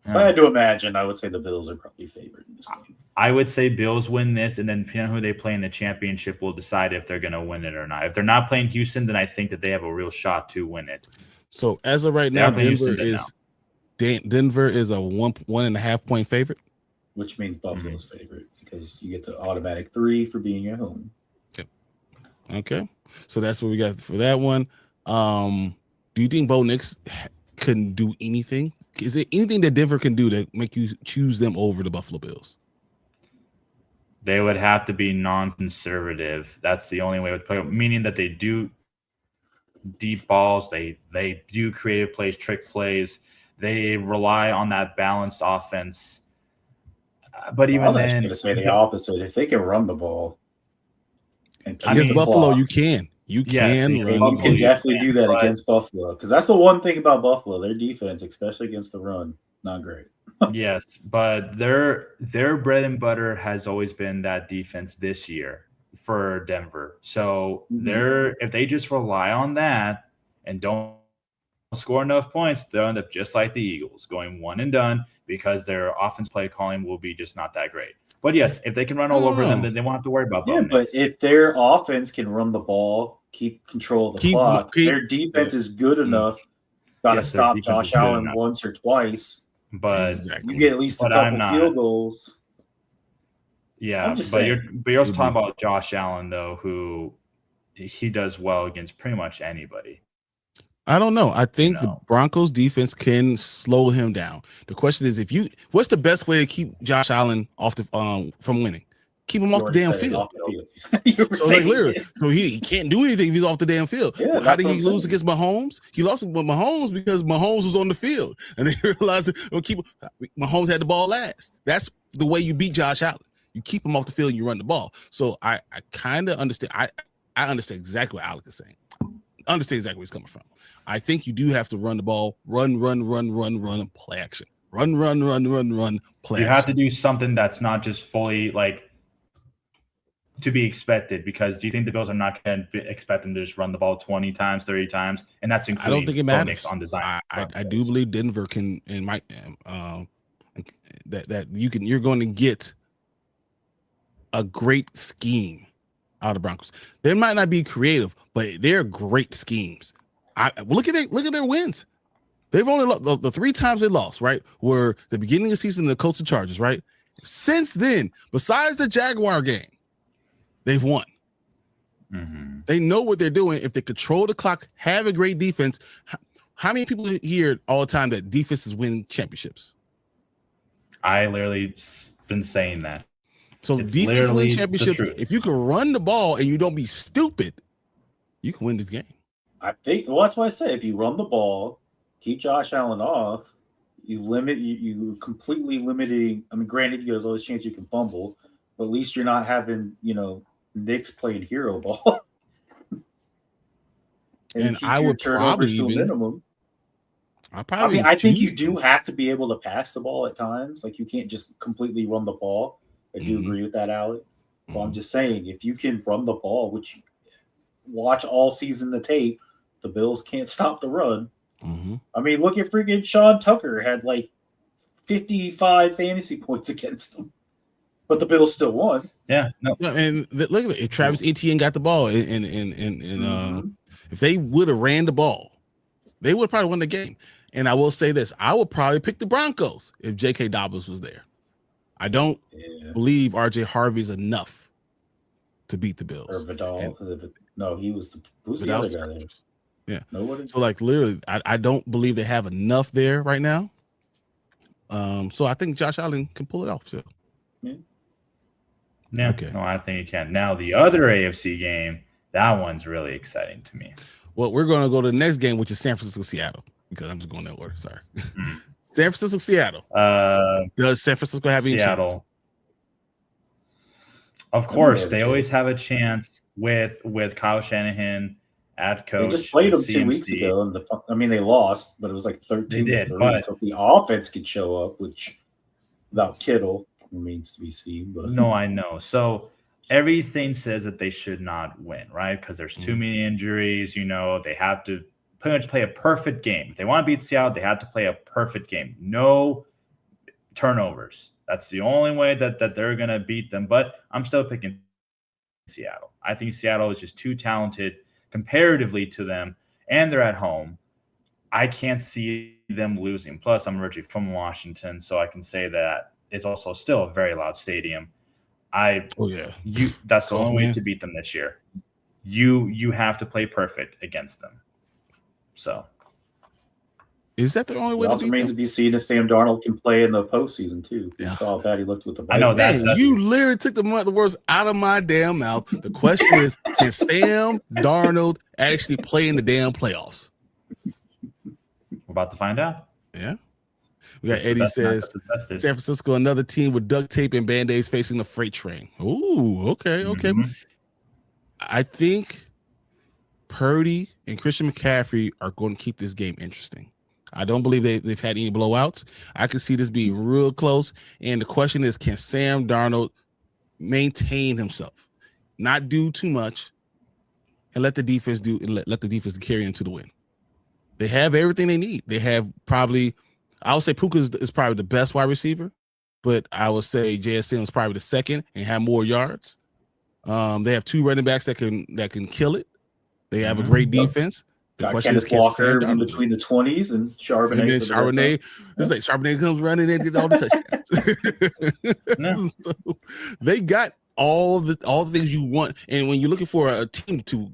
Speaker 2: If I had to imagine, I would say the Bills are probably favored in this game.
Speaker 3: I would say Bills win this, and then depending on who they play in the championship will decide if they're going to win it or not. If they're not playing Houston, then I think that they have a real shot to win it.
Speaker 1: So as of right now, Denver is a 1.5 point favorite,
Speaker 2: which means Buffalo's favorite because you get the automatic 3 for being at home.
Speaker 1: Okay, so that's what we got for that one. Do you think Bo Nix can do anything? Is there anything that Denver can do to make you choose them over the Buffalo Bills?
Speaker 3: They would have to be non-conservative. That's the only way to play, meaning that they do deep balls, they do creative plays, trick plays. They rely on that balanced offense. But even then,
Speaker 2: I was going to say the opposite. If they can run the ball,
Speaker 1: and against Buffalo, you can. You can
Speaker 2: definitely do that against Buffalo because that's the one thing about Buffalo. Their defense, especially against the run, not great.
Speaker 3: Yes, but their bread and butter has always been that defense this year for Denver. So if they just rely on that and don't score enough points, they'll end up just like the Eagles, going one and done because their offense play calling will be just not that great. But yes, if they can run all over them, then they won't have to worry about that.
Speaker 2: Yeah, but if their offense can run the ball, keep control of the clock, their defense is good enough. Got to stop Josh Allen once or twice.
Speaker 3: But
Speaker 2: you get at least a couple field goals.
Speaker 3: Yeah, but you're also talking about Josh Allen, though, who he does well against pretty much anybody.
Speaker 1: I don't know. I think the Broncos defense can slow him down. The question is, what's the best way to keep Josh Allen off the from winning? Keep him off the damn field. So like literally, so he can't do anything if he's off the damn field. Yeah, how did he lose against Mahomes? He lost with Mahomes because Mahomes was on the field, and they realized Mahomes had the ball last. That's the way you beat Josh Allen. You keep him off the field and you run the ball. So I kind of understand. I understand exactly what Alec is saying. Understand exactly where he's coming from. I think you do have to run the ball, run, play action. Run, play action.
Speaker 3: You have to do something that's not just fully to be expected, because do you think the Bills are not going to expect them to just run the ball 20 times, 30 times? And that's including
Speaker 1: I don't think it matters
Speaker 3: on design.
Speaker 1: I do believe Denver can and might that you're going to get a great scheme out of Broncos. They might not be creative, but they're great schemes. Look at their wins. They've only lost the 3 times they lost, right? Were the beginning of the season, the Colts and Chargers, right? Since then, besides the Jaguar game, they've won.
Speaker 3: Mm-hmm.
Speaker 1: They know what they're doing. If they control the clock, have a great defense. How many people hear all the time that defenses win championships?
Speaker 3: I literally been saying that.
Speaker 1: So defense win championships. If you can run the ball and you don't be stupid, you can win this game.
Speaker 2: I think that's why I say if you run the ball, keep Josh Allen off, you completely limiting. I mean, granted, there's always a chance you can fumble, but at least you're not having, Knicks playing hero ball.
Speaker 1: and I would probably even minimum.
Speaker 2: I think you do have to be able to pass the ball at times. Like you can't just completely run the ball. I do agree with that, Alec. But I'm just saying, if you can run the ball, which watch all season the tape, the Bills can't stop the run.
Speaker 1: Mm-hmm.
Speaker 2: I mean, look at freaking Sean Tucker had 55 fantasy points against him, but the Bills still won.
Speaker 3: Yeah, no.
Speaker 1: And look at it. If Travis Etienne got the ball, and if they would have ran the ball, they would have probably won the game. And I will say this: I would probably pick the Broncos if J.K. Dobbins was there. I don't believe R.J. Harvey's enough to beat the Bills.
Speaker 2: Or Vidal. No, he was who's the other guy there?
Speaker 1: Yeah.
Speaker 2: Nobody?
Speaker 1: So literally, I don't believe they have enough there right now. So I think Josh Allen can pull it off still.
Speaker 3: Yeah.
Speaker 1: Okay.
Speaker 3: No, I think he can. Now the other AFC game, that one's really exciting to me.
Speaker 1: Well, we're going to go to the next game, which is San Francisco-Seattle, because I'm just going that order. Sorry. San Francisco-Seattle. Does San Francisco have any chance?
Speaker 3: Of course, they always have a chance with Kyle Shanahan at coach.
Speaker 2: They just played them 2 weeks ago, and they lost, but it was 13.
Speaker 3: They did,
Speaker 2: but so if the offense could show up, which without Kittle remains to be seen. But
Speaker 3: no, I know. So everything says that they should not win, right? Because there's too many injuries. They have to pretty much play a perfect game. If they want to beat Seattle, they have to play a perfect game. No turnovers. That's the only way that they're going to beat them. But I'm still picking Seattle. I think Seattle is just too talented comparatively to them, and they're at home. I can't see them losing. Plus, I'm originally from Washington, so I can say that it's also still a very loud stadium. That's the only way to beat them this year. You have to play perfect against them. So,
Speaker 1: is that the only way?
Speaker 2: It also remains to be seen if Sam Darnold can play in the postseason too. You saw how bad he looked with the Vikings.
Speaker 3: I know that.
Speaker 1: You literally took the words out of my damn mouth. The question is, can Sam Darnold actually play in the damn playoffs?
Speaker 3: We're about to find out.
Speaker 1: Yeah. We got Eddie says, San Francisco, another team with duct tape and Band-Aids facing the freight train. Ooh, okay.
Speaker 3: Mm-hmm.
Speaker 1: I think Purdy and Christian McCaffrey are going to keep this game interesting. I don't believe they've had any blowouts. I can see this being real close. And the question is, can Sam Darnold maintain himself, not do too much, and let the defense let the defense carry him to the win? They have everything they need. They have I would say Puka is probably the best wide receiver, but I would say JSN is probably the second and have more yards. They have two running backs that can kill it. They have a great defense. The question is,
Speaker 2: Walker in between the 20s and Charbonnet.
Speaker 1: It's like Charbonnet comes running in and gets all the touchdowns. So they got all the things you want. And when you're looking for a team to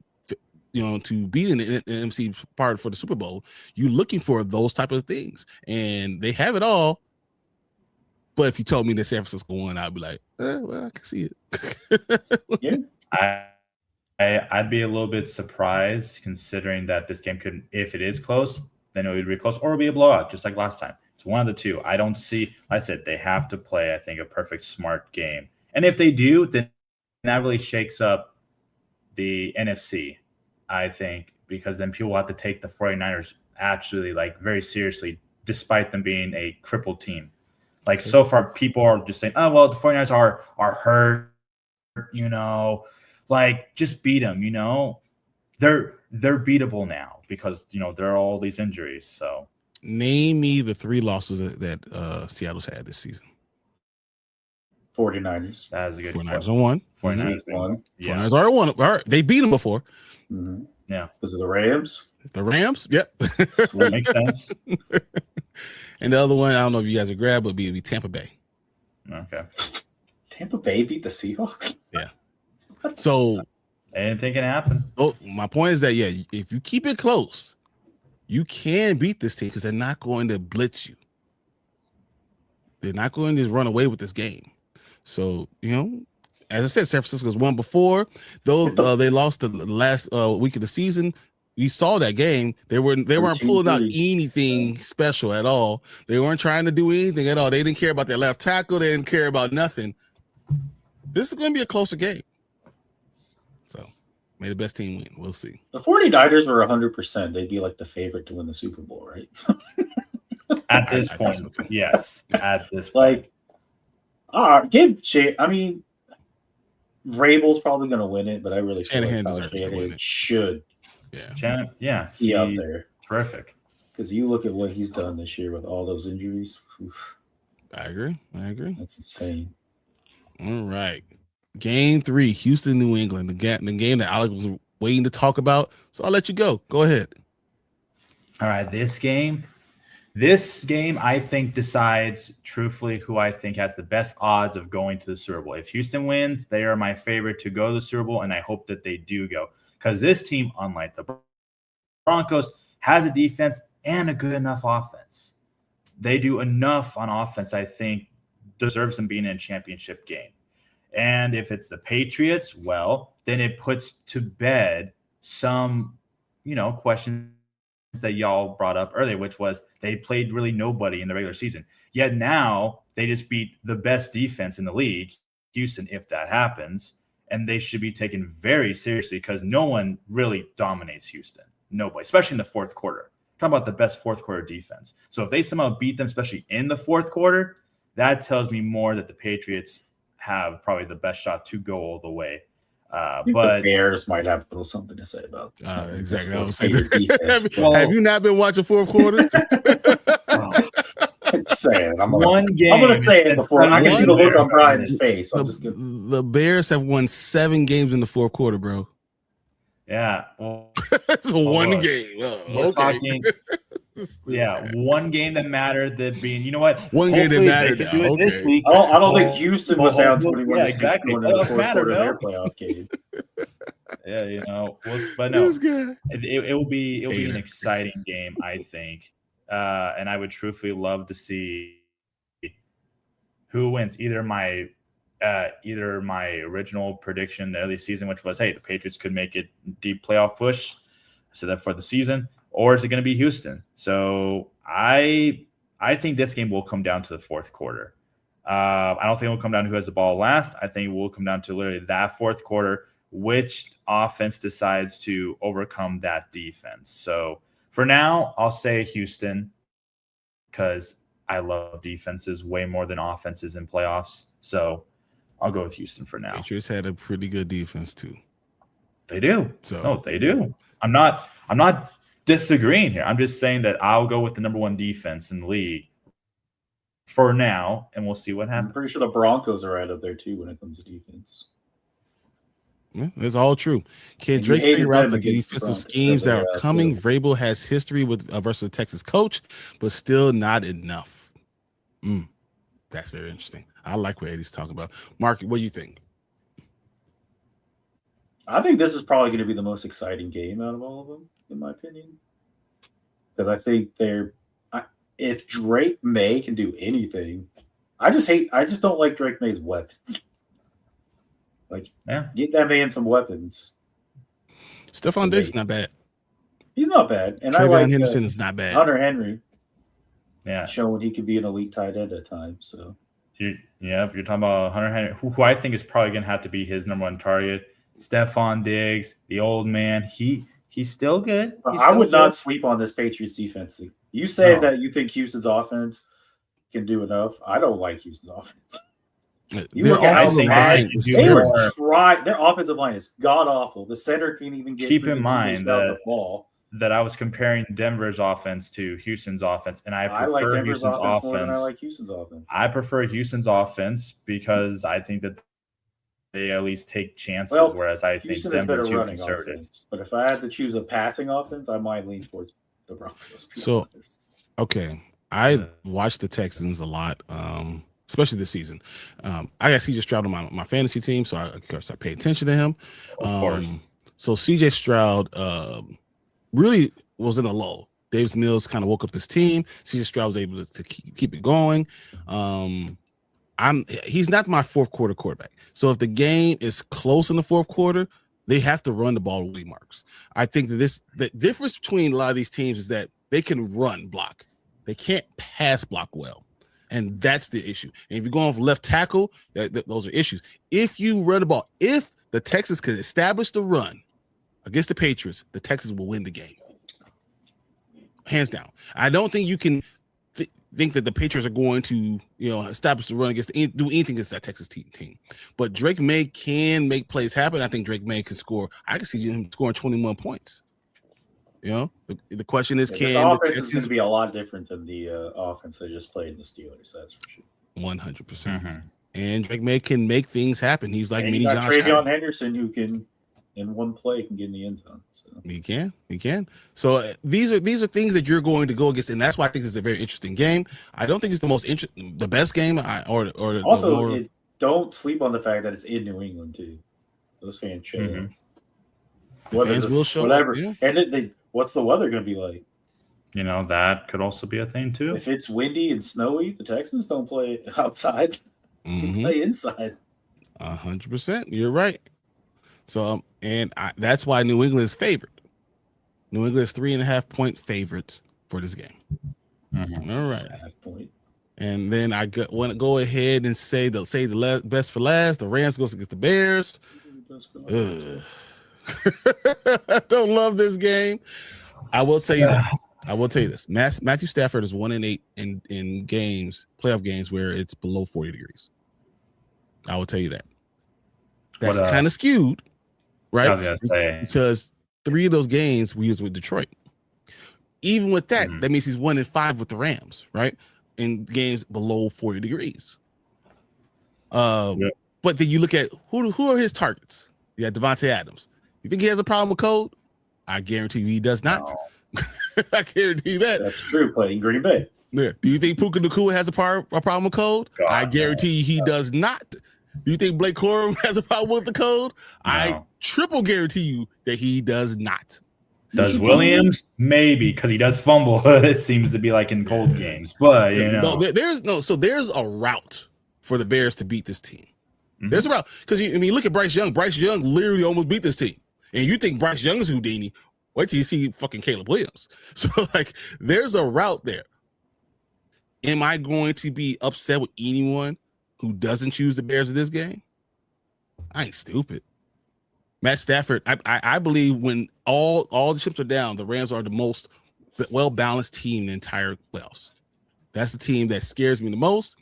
Speaker 1: be in the NFC part for the Super Bowl, you're looking for those type of things, and they have it all. But if you told me that San Francisco won, I'd be like, well, I can see it.
Speaker 3: Yeah, I'd be a little bit surprised considering that this game could, if it is close, then it would be close, or it'll be a blowout, just like last time. It's one of the two. I don't see. Like I said, they have to play, I think, a perfect, smart game, and if they do, then that really shakes up the NFC. I think, because then people will have to take the 49ers actually very seriously, despite them being a crippled team. So far, people are just saying, oh, well, the 49ers are hurt, just beat them, They're beatable now because, there are all these injuries. So
Speaker 1: name me the 3 losses that Seattle's had this season.
Speaker 2: 49ers.
Speaker 3: That is a good
Speaker 1: 49ers are 1.
Speaker 3: 49ers
Speaker 2: won.
Speaker 1: 49ers are 1. All right. They beat them before.
Speaker 2: Mm-hmm.
Speaker 3: Yeah.
Speaker 2: Was it the Rams?
Speaker 1: The Rams? Yep.
Speaker 3: Makes sense.
Speaker 1: And the other one, I don't know if you guys would grab, but it'd be Tampa Bay.
Speaker 3: Okay.
Speaker 2: Tampa Bay beat the Seahawks?
Speaker 1: Yeah. So
Speaker 3: anything can happen.
Speaker 1: Oh, my point is that, if you keep it close, you can beat this team because they're not going to blitz you. They're not going to run away with this game. So, as I said, San Francisco's won before. Though they lost the last week of the season. You saw that game. They weren't pulling out anything special at all. They weren't trying to do anything at all. They didn't care about their left tackle. They didn't care about nothing. This is going to be a closer game. So, may the best team win. We'll see.
Speaker 2: The 49ers were 100%. They'd be like the favorite to win the Super Bowl, right?
Speaker 3: At this point, yes. At this point.
Speaker 2: Vrabel's probably going to win it, but I really feel
Speaker 1: Shanahan
Speaker 2: like
Speaker 1: deserves to win it.
Speaker 2: Should.
Speaker 3: Yeah.
Speaker 2: He out there.
Speaker 3: Terrific.
Speaker 2: Because you look at what he's done this year with all those injuries. Oof.
Speaker 1: I agree.
Speaker 2: That's insane.
Speaker 1: All right. Game 3, Houston, New England. The game that Alex was waiting to talk about. So I'll let you go. Go ahead.
Speaker 3: All right. This game, I think, decides truthfully who I think has the best odds of going to the Super Bowl. If Houston wins, they are my favorite to go to the Super Bowl, and I hope that they do go. Because this team, unlike the Broncos, has a defense and a good enough offense. They do enough on offense, I think, deserves them being in a championship game. And if it's the Patriots, well, then it puts to bed some, questions that y'all brought up earlier, which was they played really nobody in the regular season. Yet now they just beat the best defense in the league, Houston, if that happens. And they should be taken very seriously because no one really dominates Houston. Nobody, especially in the fourth quarter. Talking about the best fourth quarter defense. So if they somehow beat them, especially in the fourth quarter, that tells me more that the Patriots have probably the best shot to go all the way. But
Speaker 2: the Bears might have a little something to say about
Speaker 1: exactly. I was saying have you not been watching fourth quarter?
Speaker 2: I'm saying I'm
Speaker 3: going
Speaker 2: to say it before I can see the look on Brian's face.
Speaker 1: The Bears have won 7 games in the fourth quarter, bro.
Speaker 3: Yeah, well,
Speaker 1: it's one game.
Speaker 3: We're talking. Yeah, one game that mattered. That being, you know what?
Speaker 1: One game that mattered.
Speaker 3: They can do it this week.
Speaker 2: I don't think Houston was down 21
Speaker 3: to 6 going into the fourth quarter
Speaker 2: of their playoff game.
Speaker 3: Yeah, you know, but no, it will be an exciting game, I think, and I would truthfully love to see who wins. Either my original prediction in the early season, which was, hey, the Patriots could make it deep playoff push, so that for the season, or is it going to be Houston? So I think this game will come down to the fourth quarter. I don't think it will come down to who has the ball last. I think it will come down to literally that fourth quarter, which offense decides to overcome that defense. So for now, I'll say Houston because I love defenses way more than offenses in playoffs. So I'll go with Houston for now.
Speaker 1: Patriots had a pretty good defense too.
Speaker 3: They do. They do. I'm not disagreeing here. I'm just saying that I'll go with the number 1 defense in the league for now, and we'll see what happens.
Speaker 2: I'm pretty sure the Broncos are right up there too when it comes to defense.
Speaker 1: Yeah, it's all true. Can Drake figure out the defensive schemes that are coming? Vrabel has history with versus a Texas coach, but still not enough. That's very interesting. I like what Eddie's talking about. Mark, what do you think?
Speaker 2: I think this is probably going to be the most exciting game out of all of them, in my opinion. Because I think if Drake May can do anything, I just don't like Drake May's weapons. Get that man some weapons.
Speaker 1: Stephon Diggs is not bad.
Speaker 2: He's not bad. And
Speaker 1: Trayvon Henderson is not bad.
Speaker 2: Hunter Henry.
Speaker 3: Yeah.
Speaker 2: Showing he could be an elite tight end at times. So
Speaker 3: you're talking about Hunter Henry, who I think is probably going to have to be his number 1 target. Stephon Diggs, the old man, he's still good.
Speaker 2: I would not sleep on this Patriots defense. You say that you think Houston's offense can do enough. I don't like Houston's offense. Their offensive line is god awful. The center can't even get.
Speaker 3: Keep in mind the ball. That I was comparing Denver's offense to Houston's offense, and I prefer Houston's offense more than I like Houston's offense. I prefer Houston's offense because I think that they at least take chances, whereas I think Denver too conservative.
Speaker 2: Offense, but if I had to choose a passing offense, I might lean towards the Broncos.
Speaker 1: So, okay, I watched the Texans a lot, especially this season. I got CJ Stroud on my fantasy team, so I pay attention to him.
Speaker 3: Of course.
Speaker 1: So CJ Stroud really was in a lull. Davis Mills kind of woke up this team. CJ Stroud was able to keep it going. He's not my fourth quarter quarterback. So if the game is close in the fourth quarter, they have to run the ball with Lee Marks. I think that the difference between a lot of these teams is that they can run block. They can't pass block well. And that's the issue. And if you go off left tackle, those are issues. If you run the ball, if the Texans can establish the run against the Patriots, the Texans will win the game. Hands down. I don't think you can think that the Patriots are going to, establish the run do anything against that Texas team. But Drake May can make plays happen. I think Drake May can score. I can see him scoring 21 points. The question is, can
Speaker 2: the offense is going to be a lot different than the offense they just played in the Steelers? That's for sure.
Speaker 1: 100%. Mm-hmm. And Drake May can make things happen. He's like mini Josh
Speaker 2: Trayvon Henderson, who can in one play can get in the end zone. So.
Speaker 1: He can. So these are things that you're going to go against, and that's why I think it's a very interesting game. I don't think it's the best game.
Speaker 2: Don't sleep on the fact that it's in New England too. Those fans show up.
Speaker 1: Fans will show
Speaker 2: whatever.
Speaker 1: Up. Yeah.
Speaker 2: And what's the weather going to be like?
Speaker 3: That could also be a thing too.
Speaker 2: If it's windy and snowy, the Texans don't play outside; they play inside.
Speaker 1: 100%. You're right. So, that's why New England is favored. New England is 3.5-point favorites for this game. Mm-hmm. All right.
Speaker 2: Half-point.
Speaker 1: And then I want to go ahead and say the best for last. The Rams goes against the Bears. I don't love this game. I will tell you this. Matthew Stafford is 1-8 in games, playoff games where it's below 40 degrees. I will tell you that. That's kind of skewed. right?
Speaker 3: I was gonna say,
Speaker 1: because 3 of those games we was with Detroit. Even with that, that means he's 1-5 with the Rams, right? In games below 40 degrees. But then you look at who are his targets? You got Devontae Adams. You think he has a problem with cold? I guarantee you he does not.
Speaker 2: No.
Speaker 1: I guarantee you that.
Speaker 2: That's true. Playing Green Bay.
Speaker 1: Yeah. Do you think Puka Nacua has a problem with cold?
Speaker 3: God,
Speaker 1: I guarantee you he does not. Do you think Blake Corum has a problem with the cold?
Speaker 3: No.
Speaker 1: I triple guarantee you that he does not.
Speaker 3: Does Williams? Maybe, because he does fumble. It seems to be like in cold games, but
Speaker 1: there's a route for the Bears to beat this team. There's a route because look at Bryce Young. Bryce Young literally almost beat this team, and you think Bryce Young is Houdini? Wait till you see fucking Caleb Williams. So like, there's a route there. Am I going to be upset with anyone who doesn't choose the Bears in this game? I ain't stupid. Matt Stafford, I believe when all the chips are down, the Rams are the most well-balanced team in the entire playoffs. That's the team that scares me the most,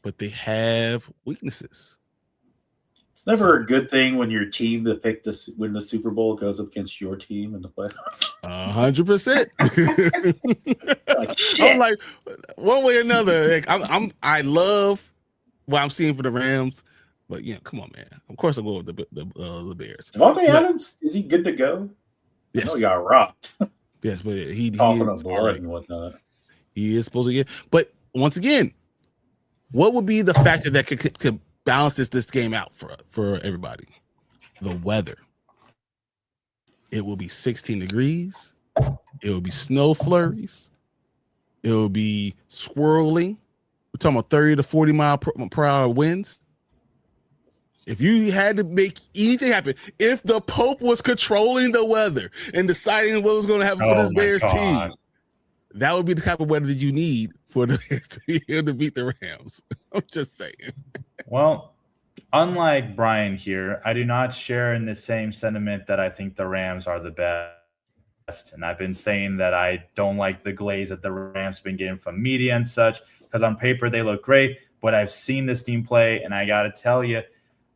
Speaker 1: but they have weaknesses.
Speaker 2: It's never a good thing when your team that picked to win the Super Bowl goes up against your team in the playoffs.
Speaker 1: 100%.
Speaker 2: Like, shit.
Speaker 1: I'm like, one way or another, like, I love what I'm seeing for the Rams. But come on, man. Of course, I'll go with the Bears.
Speaker 2: Devontae Adams, is he good to go?
Speaker 1: Yes.
Speaker 2: I know he got rocked.
Speaker 1: Yes, but he
Speaker 2: coughing
Speaker 1: is
Speaker 2: up blood and whatnot.
Speaker 1: He is supposed to get. But once again, what would be the factor that could balance this game out for everybody? The weather. It will be 16 degrees. It will be snow flurries. It will be swirling. We're talking about 30 to 40 mile per hour winds. If you had to make anything happen, if the Pope was controlling the weather and deciding what was going to happen for this Bears team, that would be the type of weather that you need for the Bears to be able to beat the Rams. I'm just saying.
Speaker 3: Well, unlike Brian here, I do not share in the same sentiment that I think the Rams are the best. And I've been saying that I don't like the glaze that the Rams have been getting from media and such, because on paper they look great, but I've seen this team play, and I got to tell you,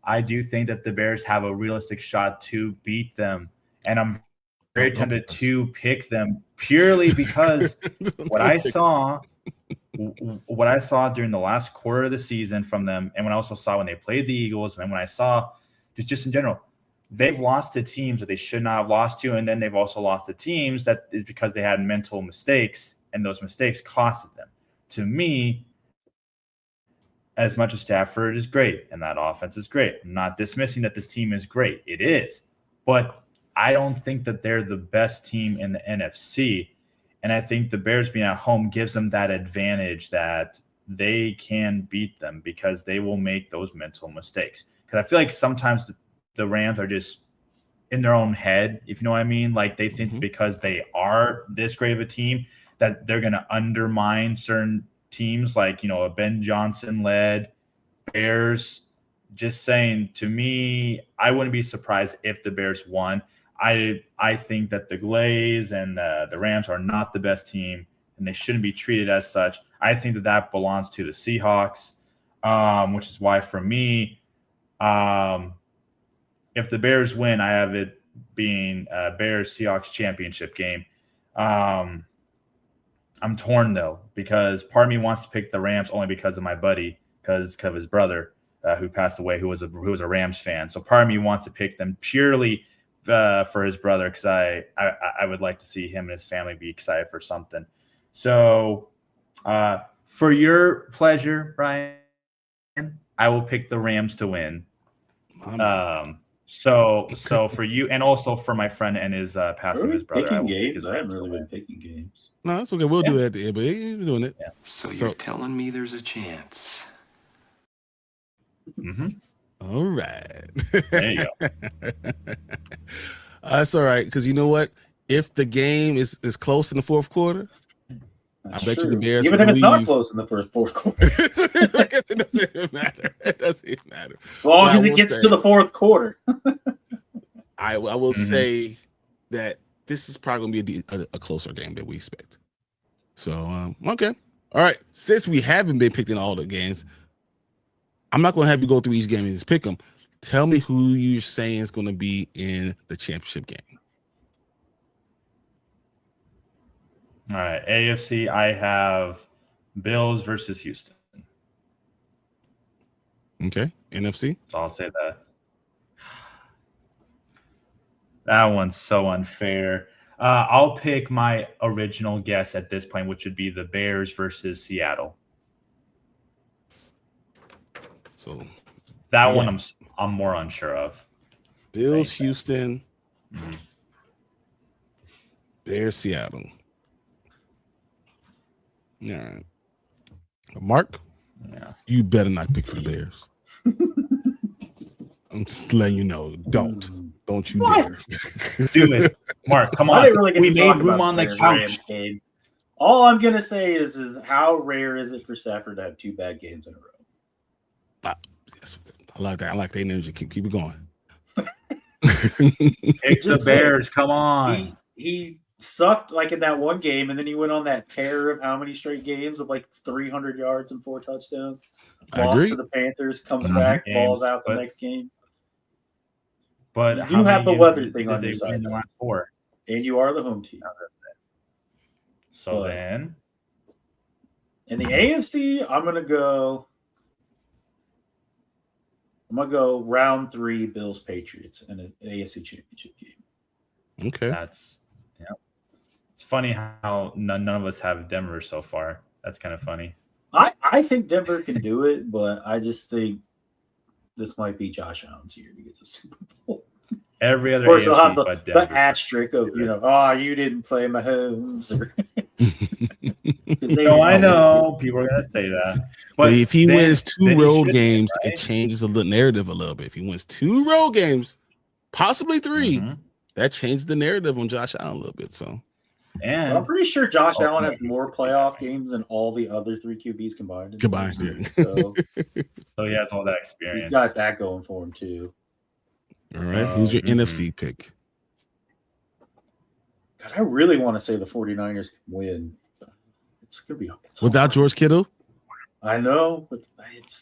Speaker 3: I do think that the Bears have a realistic shot to beat them. And I'm very tempted to pick them purely because what I saw during the last quarter of the season from them, and when I also saw when they played the Eagles, and when I saw just in general, they've lost to teams that they should not have lost to, and then they've also lost to teams that is because they had mental mistakes, and those mistakes costed them. To me, as much as Stafford is great and that offense is great, I'm not dismissing that this team is great. It is. But I don't think that they're the best team in the NFC. And I think the Bears being at home gives them that advantage that they can beat them because they will make those mental mistakes. Because I feel like sometimes the Rams are just in their own head, if you know what I mean. Like they think because they are this great of a team that they're going to undermine certain teams like, a Ben Johnson-led Bears. Just saying, to me, I wouldn't be surprised if the Bears won. I think that the Glaze and the Rams are not the best team, and they shouldn't be treated as such. I think that belongs to the Seahawks, which is why, for me, if the Bears win, I have it being a Bears-Seahawks championship game. I'm torn, though, because part of me wants to pick the Rams only because of my buddy, because of his brother who passed away, who was a Rams fan. So part of me wants to pick them purely for his brother, because I would like to see him and his family be excited for something. So for your pleasure, Brian, I will pick the Rams to win. So for you, and also for my friend and his passing his brother,
Speaker 2: picking games. I haven't really been picking games.
Speaker 1: No, that's okay. We'll do that at the end, but he's doing it.
Speaker 3: Yeah.
Speaker 4: So you're telling me there's a chance?
Speaker 3: Mm-hmm.
Speaker 1: All right.
Speaker 3: There you go.
Speaker 1: That's all right, because you know what? If the game is close in the fourth quarter, I bet you the Bears.
Speaker 2: Even if it's not close in the fourth quarter,
Speaker 1: I guess it doesn't matter. It doesn't matter.
Speaker 2: As long as it gets to the fourth quarter.
Speaker 1: I will say that this is probably going to be a closer game than we expect. So, okay. All right. Since we haven't been picking all the games, I'm not going to have you go through each game and just pick them. Tell me who you're saying is going to be in the championship game.
Speaker 3: All right, AFC, I have Bills versus Houston.
Speaker 1: Okay, NFC?
Speaker 3: So I'll say that. That one's so unfair. I'll pick my original guess at this point, which would be the Bears versus Seattle.
Speaker 1: So
Speaker 3: that one I'm more unsure of.
Speaker 1: Bills, Houston, Bears, Seattle. All right. Mark, you better not pick for the Bears. I'm just letting you know. Don't you dare.
Speaker 3: Do it. Mark, come on.
Speaker 2: We made room on the couch. All I'm going to say is how rare is it for Stafford to have 2 bad games in a row?
Speaker 1: Yes, I like that. I like that energy. Keep it going.
Speaker 3: Pick the Bears. Come on.
Speaker 2: He sucked like in that one game, and then he went on that tear of how many straight games of like 300 yards and 4 touchdowns. Lost to the Panthers, comes back, balls out the next game.
Speaker 3: But
Speaker 2: you have the weather thing on your side.
Speaker 3: In the last 4?
Speaker 2: And you are the home team.
Speaker 3: So then,
Speaker 2: in the AFC, I'm gonna go round 3 Bills Patriots in an AFC Championship game.
Speaker 1: Okay,
Speaker 3: it's funny how none of us have Denver so far. That's kind of funny.
Speaker 2: I think Denver can do it, but I just think this might be Josh Allen's year to get the Super Bowl.
Speaker 3: Every other
Speaker 2: AFC,
Speaker 3: have
Speaker 2: the asterisk of you didn't play Mahomes.
Speaker 3: No, I know people are gonna say that,
Speaker 1: but if he wins 2 road games, it changes the narrative a little bit. If he wins 2 road games, possibly 3, that changes the narrative on Josh Allen a little bit. So,
Speaker 2: and I'm pretty sure Josh Allen has more playoff games than all the other 3 QBs combined.
Speaker 3: So he has all that experience.
Speaker 2: He's got that going for him too.
Speaker 1: All right, who's your NFC pick?
Speaker 2: God, I really want to say the 49ers can win. It's gonna be
Speaker 1: without George Kittle.
Speaker 2: I know, but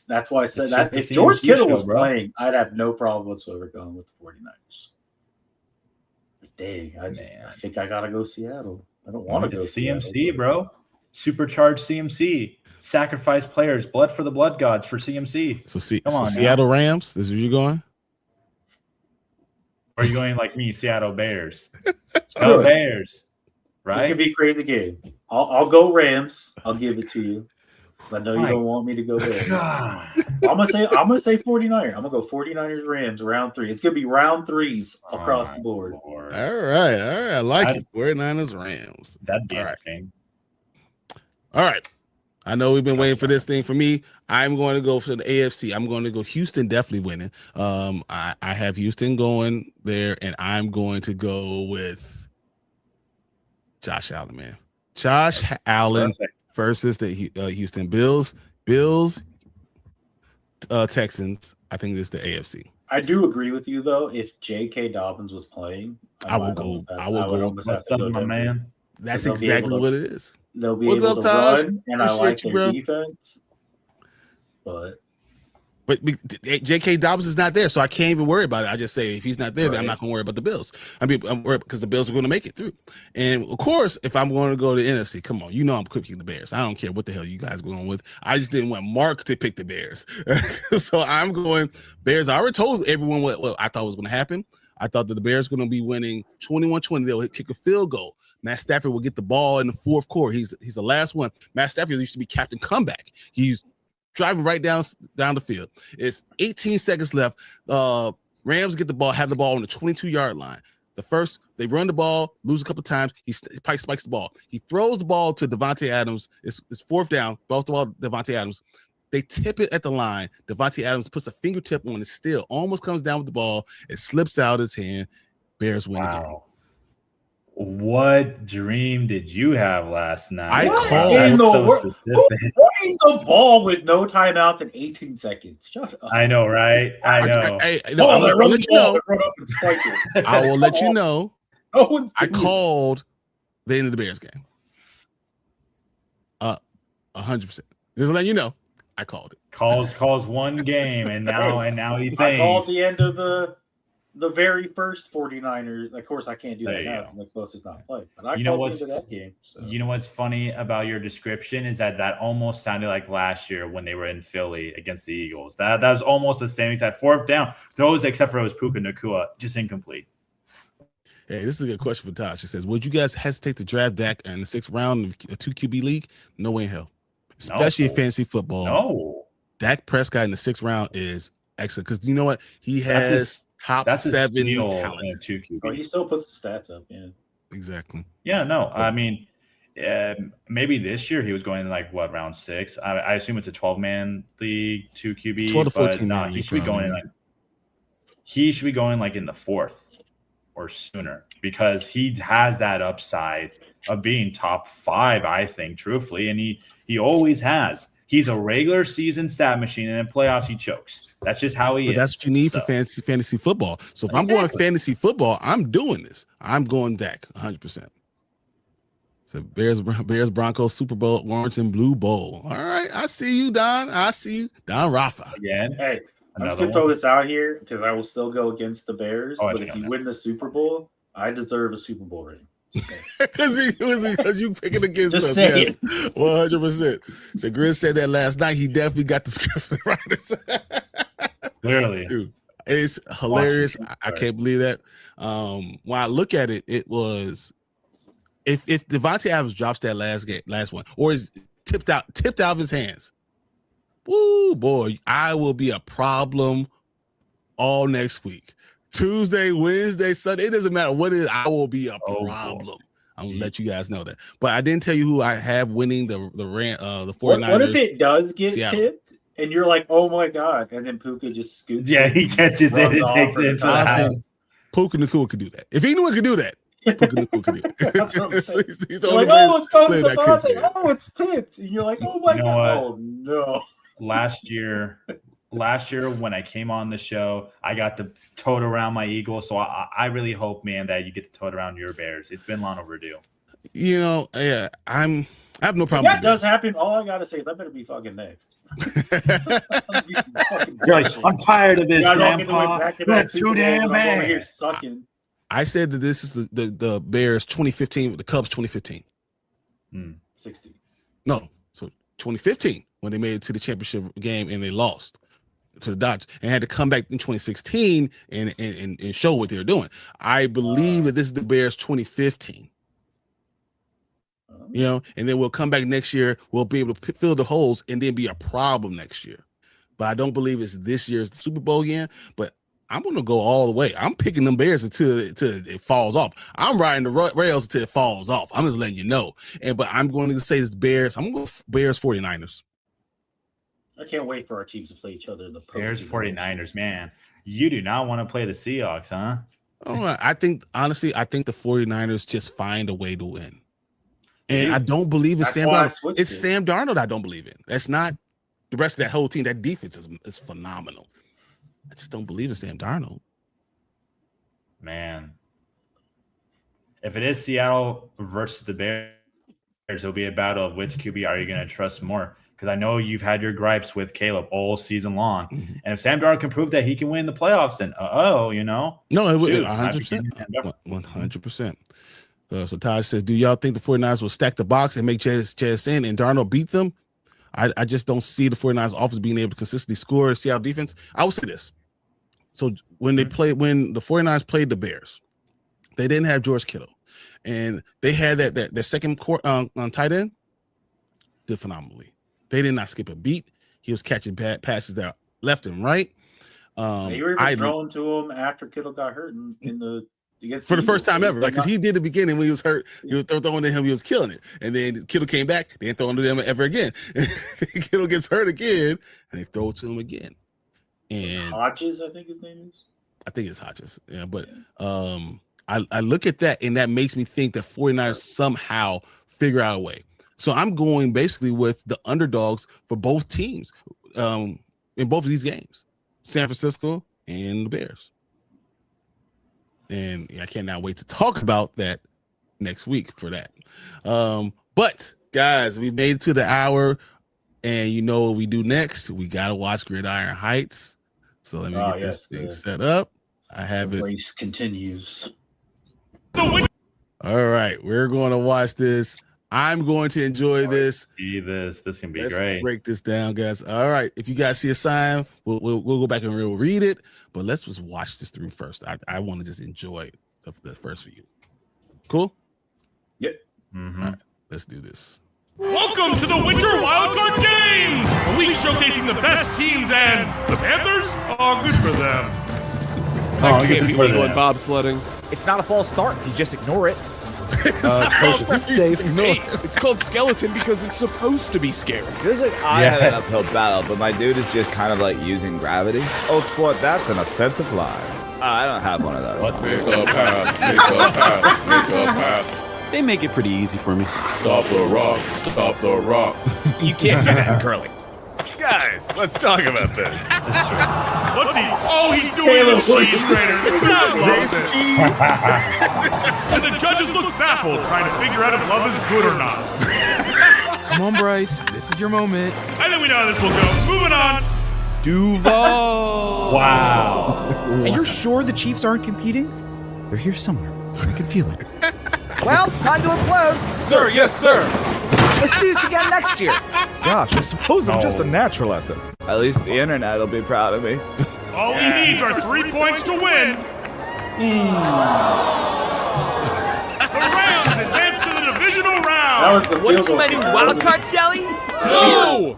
Speaker 2: that's why I said that. If George Kittle was playing, I'd have no problem whatsoever going with the 49ers. But dang, I think I gotta go Seattle. I don't want to go
Speaker 3: CMC,
Speaker 2: Seattle,
Speaker 3: bro. Supercharged CMC. Sacrifice players. Blood for the blood gods for CMC.
Speaker 1: So Seattle Rams. This is where you're going.
Speaker 3: Or are you going like me, Seattle Bears? Go Bears. Right?
Speaker 2: It's going to be a crazy game. I'll go Rams. I'll give it to you. I know you don't want me to go Bears. I'm gonna say 49ers. I'm gonna go 49ers Rams round 3. It's gonna be round 3s across the board.
Speaker 1: All right. I like it. 49ers Rams.
Speaker 3: That'd be interesting.
Speaker 1: All right. I know we've been waiting for this thing. For me, I'm going to go for the AFC. I'm going to go Houston definitely winning. I have Houston going there, and I'm going to go with Josh Allen, man. Josh Allen versus the Houston Bills. Texans. I think this is the AFC.
Speaker 2: I do agree with you, though. If J.K. Dobbins was playing,
Speaker 1: I will go.
Speaker 3: What's up, my man?
Speaker 1: That's exactly what it is.
Speaker 2: They'll be able to run, and I like their defense. But
Speaker 1: J.K. Dobbins is not there, so I can't even worry about it. I just say if he's not there, then I'm not going to worry about the Bills. I'm worried because the Bills are going to make it through. And of course, if I'm going to go to the NFC, come on, I'm picking the Bears. I don't care what the hell you guys are going with. I just didn't want Mark to pick the Bears, so I'm going Bears. I already told everyone what I thought was going to happen. I thought that the Bears were going to be winning 21-20. They'll kick a field goal. Matt Stafford will get the ball in the 4th quarter. He's the last one. Matt Stafford used to be Captain Comeback. He's driving right down the field. It's 18 seconds left. Rams get the ball, have the ball on the 22-yard line. They run the ball, lose a couple times. He spikes the ball. He throws the ball to Devontae Adams. It's 4th down. Throws the ball to Devontae Adams. They tip it at the line. Devontae Adams puts a fingertip on it still. Almost comes down with the ball. It slips out his hand. Bears win the game.
Speaker 3: What dream did you have last night?
Speaker 1: I
Speaker 2: called the ball with no timeouts in 18 seconds. Shut up.
Speaker 3: I know, right? I know.
Speaker 1: I will let you know. I will let you know. I called the end of the Bears game. 100%. Just letting you know. I called it.
Speaker 3: Calls one game, and now he thinks.
Speaker 2: I called the end of the very first 49ers. Of course, I can't do that now because Nick is not playing. But I called the end of that game. So.
Speaker 3: You know what's funny about your description is that almost sounded like last year when they were in Philly against the Eagles. That was almost the same exact fourth down. Those, except for it was Puka Nacua, just incomplete.
Speaker 1: Hey, this is a good question for Tosh. It says, would you guys hesitate to draft Dak in the 6th round of a 2 QB league? No way in hell. Especially in fantasy football.
Speaker 3: No.
Speaker 1: Dak Prescott in the 6th round is excellent because you know what? He has top 7 talent.
Speaker 2: He still puts the stats up. Yeah.
Speaker 1: Exactly.
Speaker 3: Yeah, no. I mean, maybe this year he was going like round 6. I assume it's a 12-man league, 2 QB.
Speaker 1: 12 to 14
Speaker 3: man. He should be going in like in the 4th or sooner because he has that upside of being top 5, I think, truthfully, and he always has. He's a regular season stat machine, and in playoffs he chokes. That's just how he is.
Speaker 1: That's what you need for fantasy football. So if I'm going fantasy football, I'm doing this. I'm going Dak 100%. So Bears Broncos Super Bowl Orange and Blue Bowl. All right, I see you, Don. I see you, Don Rafa.
Speaker 3: Again,
Speaker 2: hey. I'm just going to throw this out here because I will still go against the Bears. But if you win the Super Bowl, I deserve a Super Bowl ring.
Speaker 1: Because you picking against
Speaker 2: us.
Speaker 1: Yes, 100%. So Grizz said that last night. He definitely got the script right.
Speaker 3: Literally.
Speaker 1: Dude, it's hilarious. I can't believe that. When I look at it, it was if Devontae Adams drops that last one, or is tipped out of his hands. Woo, boy, I will be a problem all next week. Tuesday, Wednesday, Sunday, it doesn't matter what it is, I will be a problem. I'm gonna let you guys know that. But I didn't tell you who I have winning the 49ers.
Speaker 2: What if it does get tipped and you're like, oh my God, and then Puka just scoots?
Speaker 3: Yeah, he catches it and takes it into the house.
Speaker 1: Puka Nacua could do that. If anyone could do that, Puka Nacua could do it.
Speaker 2: That's what I'm saying.
Speaker 1: He's
Speaker 2: like, oh, it's going to the bottom. Oh, it's tipped. And you're like, oh my God. Oh no.
Speaker 3: Last year when I came on the show, I got to tote around my Eagles. So I really hope, man, that you get to tote around your Bears. It's been long overdue.
Speaker 1: You know, yeah, I have no problem.
Speaker 2: If that does happen. All I gotta say is I better be fucking next.
Speaker 3: You're like, I'm tired of this, Grandpa. That's too damn bad.
Speaker 2: Over here sucking.
Speaker 1: I said that this is the Bears 2015 with the Cubs 2015.
Speaker 2: 16.
Speaker 1: No, so 2015 when they made it to the championship game and they lost to the Dodgers and had to come back in 2016 and show what they were doing. I believe that this is the Bears 2015. You know, and then we'll come back next year. We'll be able to fill the holes and then be a problem next year. But I don't believe it's this year's Super Bowl again. But I'm going to go all the way. I'm picking them Bears until it falls off. I'm riding the rails until it falls off. I'm just letting you know. But I'm going to say this Bears. I'm going to go Bears 49ers.
Speaker 2: I can't wait for our teams to play each other in the postseason.
Speaker 3: Bears 49ers, man. You do not want to play the Seahawks, huh?
Speaker 1: Oh, I think the 49ers just find a way to win. And I don't believe in Sam Darnold. It's Sam Darnold I don't believe in. That's not the rest of that whole team. That defense is phenomenal. I just don't believe in Sam Darnold.
Speaker 3: Man. If it is Seattle versus the Bears, it'll be a battle of which QB are you going to trust more? Because I know you've had your gripes with Caleb all season long. Mm-hmm. And if Sam Darnold can prove that he can win the playoffs, then, you know.
Speaker 1: No, it would 100%. 100%. So Taj says, do y'all think the 49ers will stack the box and make JSN and Darnold beat them? I just don't see the 49ers offense being able to consistently score Seattle defense. I would say this. So when the 49ers played the Bears, they didn't have George Kittle. And they had their second on tight end did phenomenally. They did not skip a beat. He was catching bad passes that left and right.
Speaker 2: You were even throwing to him after Kittle got hurt in the
Speaker 1: for the first time ever, like because he did the beginning when he was hurt, he was throwing to him, he was killing it, and then Kittle came back, they didn't throw to them ever again. Kittle gets hurt again, and they throw it to him again. And
Speaker 2: Hodges, I think his name is.
Speaker 1: I think it's Hodges, yeah. But I look at that, and that makes me think that 49ers somehow figure out a way. So I'm going basically with the underdogs for both teams in both of these games, San Francisco and the Bears. And I cannot wait to talk about that next week for that. But guys, we made it to the hour. And you know what we do next? We got to watch Gridiron Heights. So let me get this thing set up. I have it.
Speaker 2: Race continues.
Speaker 1: All right, we're going to watch this. I'm going to enjoy this.
Speaker 3: See this. This can be great.
Speaker 1: Let's break this down, guys. All right. If you guys see a sign, we'll go back and we'll read it. But let's just watch this through first. I want to just enjoy the first view. Cool?
Speaker 2: Yep.
Speaker 1: Mm-hmm. All right, let's do this.
Speaker 5: Welcome to the Winter Wildcard Games, a week showcasing the best teams, and the Panthers? Oh, good for them.
Speaker 6: That can't be legal in bobsledding.
Speaker 7: It's not a false start if you just ignore it.
Speaker 6: Coach, is this safe? It's called skeleton because it's supposed to be scary.
Speaker 7: Feels like I have an uphill battle, but my dude is just kind of like using gravity. Old sport, that's an offensive line. I don't have one of those.
Speaker 6: They make it pretty easy for me.
Speaker 5: Stop the rock. Stop the rock.
Speaker 7: You can't do that in curling.
Speaker 5: Guys, let's talk about this. That's true. What's he? Oh, he's doing the cheese grater. Crowd loves it. And the judges look baffled, trying to figure out if love is good or not.
Speaker 6: Come on, Bryce. This is your moment.
Speaker 5: I think we know how this will go. Moving on.
Speaker 6: Duval.
Speaker 3: Wow.
Speaker 7: And you're sure the Chiefs aren't competing? They're here somewhere. I can feel it. Well, time to implode.
Speaker 6: Sir, yes, sir.
Speaker 7: Let's do this again next year. Gosh, I suppose I'm just a natural at this. At least the internet will be proud of me.
Speaker 5: All he needs are 3 points to win. The Rams advance to the divisional round.
Speaker 2: That was the
Speaker 8: What's my new wild card, Sally?
Speaker 6: No!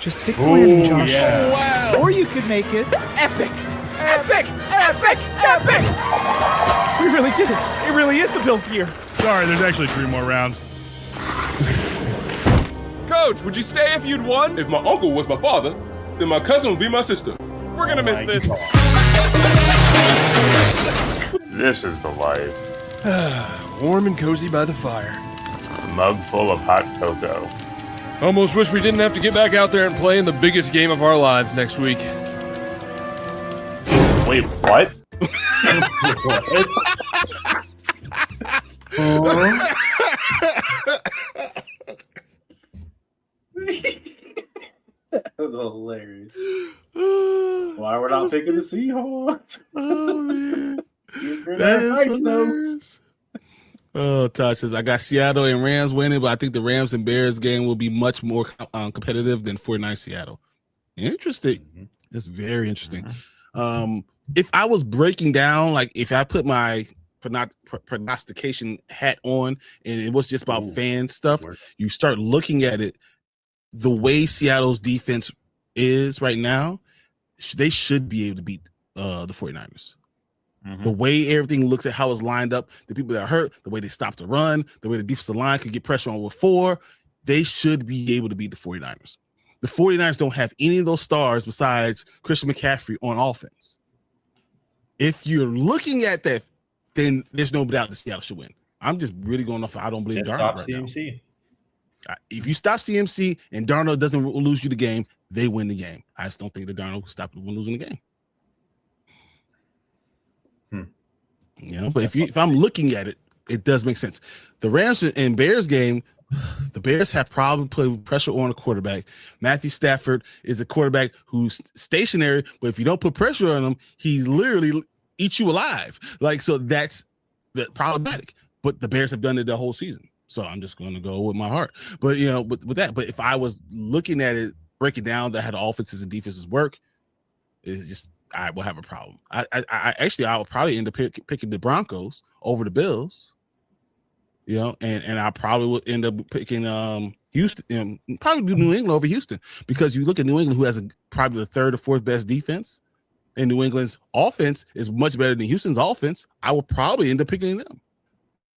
Speaker 7: Just stick the landing, Josh.
Speaker 3: Yeah.
Speaker 1: Wow.
Speaker 7: Or you could make it epic. Epic! Epic! Epic! We really did it. It really is the Bills' year.
Speaker 5: Sorry, there's actually 3 more rounds.
Speaker 6: Coach, would you stay if you'd won?
Speaker 9: If my uncle was my father, then my cousin would be my sister.
Speaker 6: We're gonna miss this.
Speaker 5: This is the life.
Speaker 6: Warm and cozy by the fire.
Speaker 5: A mug full of hot cocoa.
Speaker 6: Almost wish we didn't have to get back out there and play in the biggest game of our lives next week.
Speaker 5: Wait, what?
Speaker 2: That was hilarious. Why we're not picking the Seahawks?
Speaker 1: Oh, man.
Speaker 2: That is
Speaker 1: hilarious. Oh, Todd says, I got Seattle and Rams winning, but I think the Rams and Bears game will be much more competitive than 49 Seattle. Interesting.
Speaker 3: Mm-hmm.
Speaker 1: That's very interesting. If I was breaking down, like if I put my prognostication hat on and it was just about fan stuff, you start looking at it, the way Seattle's defense is right now, they should be able to beat the 49ers. The way everything looks at how it's lined up, the people that are hurt, the way they stop the run, the way the defensive line could get pressure on with 4, they should be able to beat the 49ers. The 49ers don't have any of those stars besides Christian McCaffrey on offense. If you're looking at that, then there's no doubt that Seattle should win. I'm just really going off. I don't believe Darnold
Speaker 3: Stop
Speaker 1: right
Speaker 3: CMC.
Speaker 1: now. If you stop CMC and Darnold doesn't lose you the game, they win the game. I just don't think that Darnold will stop losing the game. You know, but if I'm looking at it, it does make sense. The Rams and Bears game, the Bears have problems putting pressure on a quarterback. Matthew Stafford is a quarterback who's stationary, but if you don't put pressure on him, he's literally eats you alive. Like, so that's problematic. But the Bears have done it the whole season. So I'm just going to go with my heart. But, you know, with that, but if I was looking at it, breaking down that how the offenses and defenses work, it's just, I will have a problem. I would probably end up picking the Broncos over the Bills, you know, and I probably would end up picking Houston, probably New England over Houston, because you look at New England, who has probably the 3rd or 4th best defense, and New England's offense is much better than Houston's offense. I would probably end up picking them,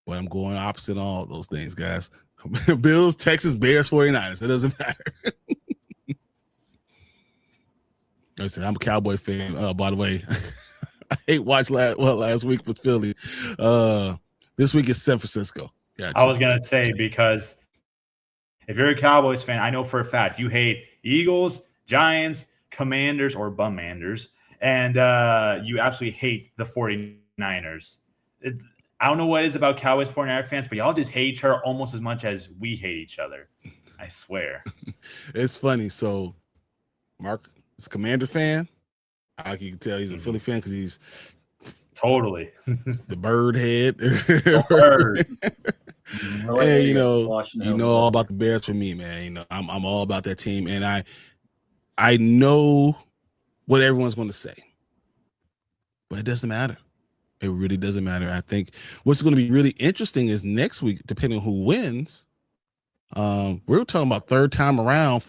Speaker 1: but I'm going opposite on all those things, guys. Bills, Texas, Bears, 49ers. It doesn't matter. I'm a Cowboy fan, by the way. I hate watch last week with Philly. This week is San Francisco. Yeah,
Speaker 3: I was gonna say, because if you're a Cowboys fan, I know for a fact you hate Eagles, Giants, Commanders, or Bummanders, and you absolutely hate the 49ers. I don't know what it is about Cowboys 49er fans, but y'all just hate each other almost as much as we hate each other. I swear.
Speaker 1: It's funny. So, Mark is a Commander fan. I can tell he's a Philly fan because he's
Speaker 3: totally
Speaker 1: the bird head.
Speaker 3: Bird.
Speaker 1: And you know all about the Bears for me, man. You know, I'm all about that team, and I know what everyone's going to say, but it doesn't matter. It really doesn't matter. I think what's going to be really interesting is next week, depending on who wins. We're talking about fourth time around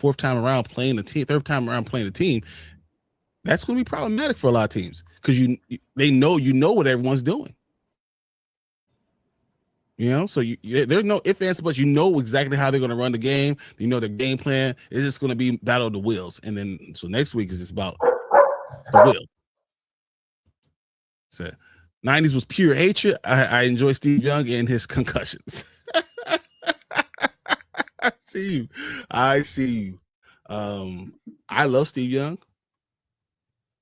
Speaker 1: playing the team. That's going to be problematic for a lot of teams because they know what everyone's doing. You know, so there's no ifs, ands, but you know exactly how they're going to run the game. You know the game plan is just going to be battle of the wills, and then so next week is just about the will. So 90s was pure hatred. I enjoy Steve Young and his concussions. I see you. I love Steve Young,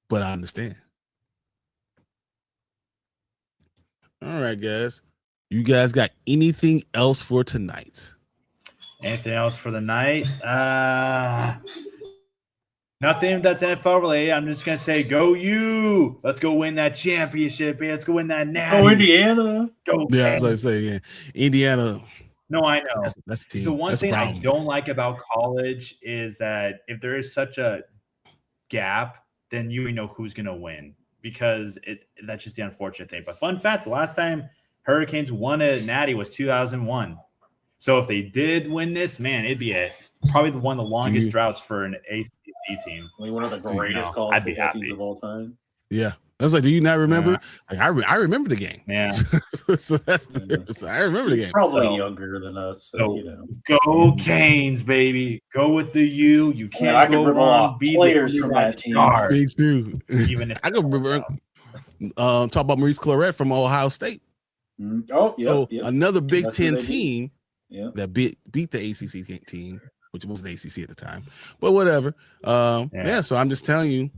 Speaker 1: but I understand. All right, guys. You guys got anything else for tonight?
Speaker 3: Anything else for the night? Nothing that's NFL related. I'm just gonna say, go you! Let's go win that championship. Let's go win that natty.
Speaker 2: Oh, Indiana!
Speaker 3: Go!
Speaker 1: Yeah, I was like saying, yeah, Indiana.
Speaker 3: No, I know.
Speaker 1: That's the team.
Speaker 3: The one thing I don't like about college is that if there is such a gap, then you know who's gonna win because that's just the unfortunate thing. But fun fact: the last time Hurricanes won a natty was 2001. So if they did win this, man, it'd be probably one of the longest droughts for an ACC team.
Speaker 2: One of the greatest college football teams of all time.
Speaker 1: Yeah. I was like, do you not remember? Like, I remember the game.
Speaker 3: Yeah.
Speaker 1: So that's the difference. I remember the game.
Speaker 2: Probably younger than us. So,
Speaker 3: Go Canes, baby. Go with the U. You can't go wrong.
Speaker 2: Be players from that team.
Speaker 1: Me too.
Speaker 3: Even if
Speaker 1: I can remember talk about Maurice Claret from Ohio State.
Speaker 2: Oh, yeah.
Speaker 1: So another Big Ten team that beat the ACC team, which was the ACC at the time. But whatever. So I'm just telling you,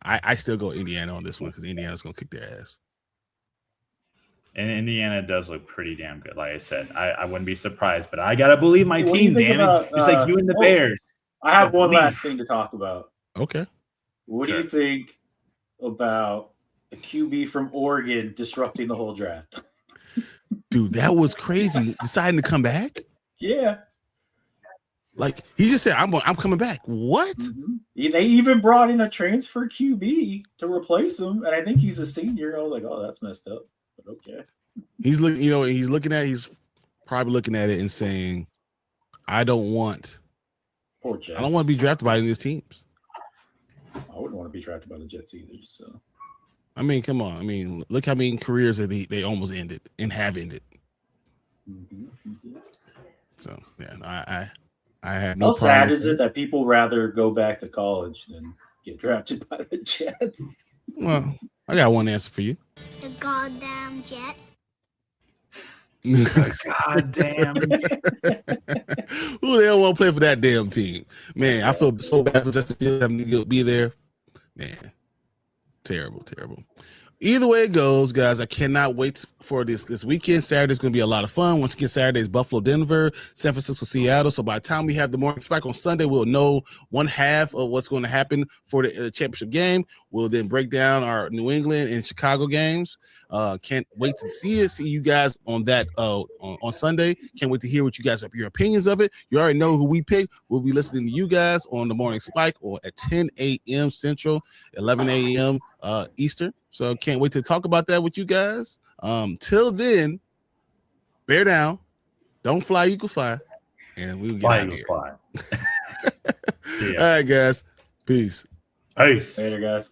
Speaker 1: I still go Indiana on this one because Indiana's going to kick their ass.
Speaker 3: And Indiana does look pretty damn good. Like I said, I wouldn't be surprised, but I got to believe my team, damn it. Just like you and the Bears.
Speaker 2: I have one last thing to talk about.
Speaker 1: Okay.
Speaker 2: What do you think about a QB from Oregon disrupting the whole draft?
Speaker 1: Dude, that was crazy. Deciding to come back?
Speaker 2: Yeah.
Speaker 1: Like, he just said, I'm coming back. What?
Speaker 2: Mm-hmm. They even brought in a transfer QB to replace him, and I think he's a senior. I was like, oh, that's messed up. But okay.
Speaker 1: He's probably looking at it and saying, I don't want to be drafted by any of these teams.
Speaker 2: I wouldn't want to be drafted by the Jets either. So,
Speaker 1: I mean, come on. I mean, look how many careers that they almost ended and have ended. So, yeah, I have no.
Speaker 2: How sad is it that people rather go back to college than get drafted by the Jets?
Speaker 1: Well, I got one answer for you.
Speaker 10: The goddamn Jets.
Speaker 3: Goddamn.
Speaker 1: Who the hell want to play for that damn team? Man, I feel so bad for Justin Fields having to be there. Man, terrible. Either way it goes, guys, I cannot wait for this weekend. Saturday's going to be a lot of fun. Once again, Saturday is Buffalo, Denver, San Francisco, Seattle. So by the time we have the morning spike on Sunday, we'll know one half of what's going to happen for the championship game. We'll then break down our New England and Chicago games. Can't wait to see you guys on that on Sunday. Can't wait to hear what you guys have your opinions of it. You already know who we pick. We'll be listening to you guys on the morning spike or at 10 a.m. Central, 11 a.m. Eastern. So can't wait to talk about that with you guys. Till then, bear down. Don't fly, you can fly. And we'll get out of here.
Speaker 3: Fly.
Speaker 1: All right, guys. Peace.
Speaker 2: Later, guys.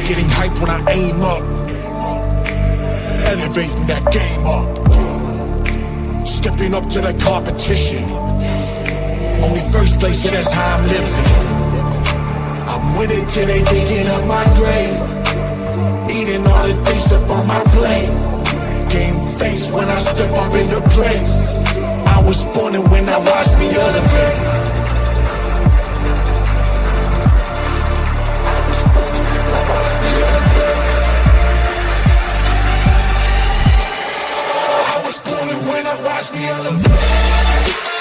Speaker 11: Getting hype when I aim up, elevating that game up, stepping up to the competition. Only first place, and that's how I'm living. I'm winning till they digging up my grave, eating all the things up on my plate. Game face when I step up into place. I was born and when I watched me elevate. I was born and when I watched me elevate. when I watch me elevate.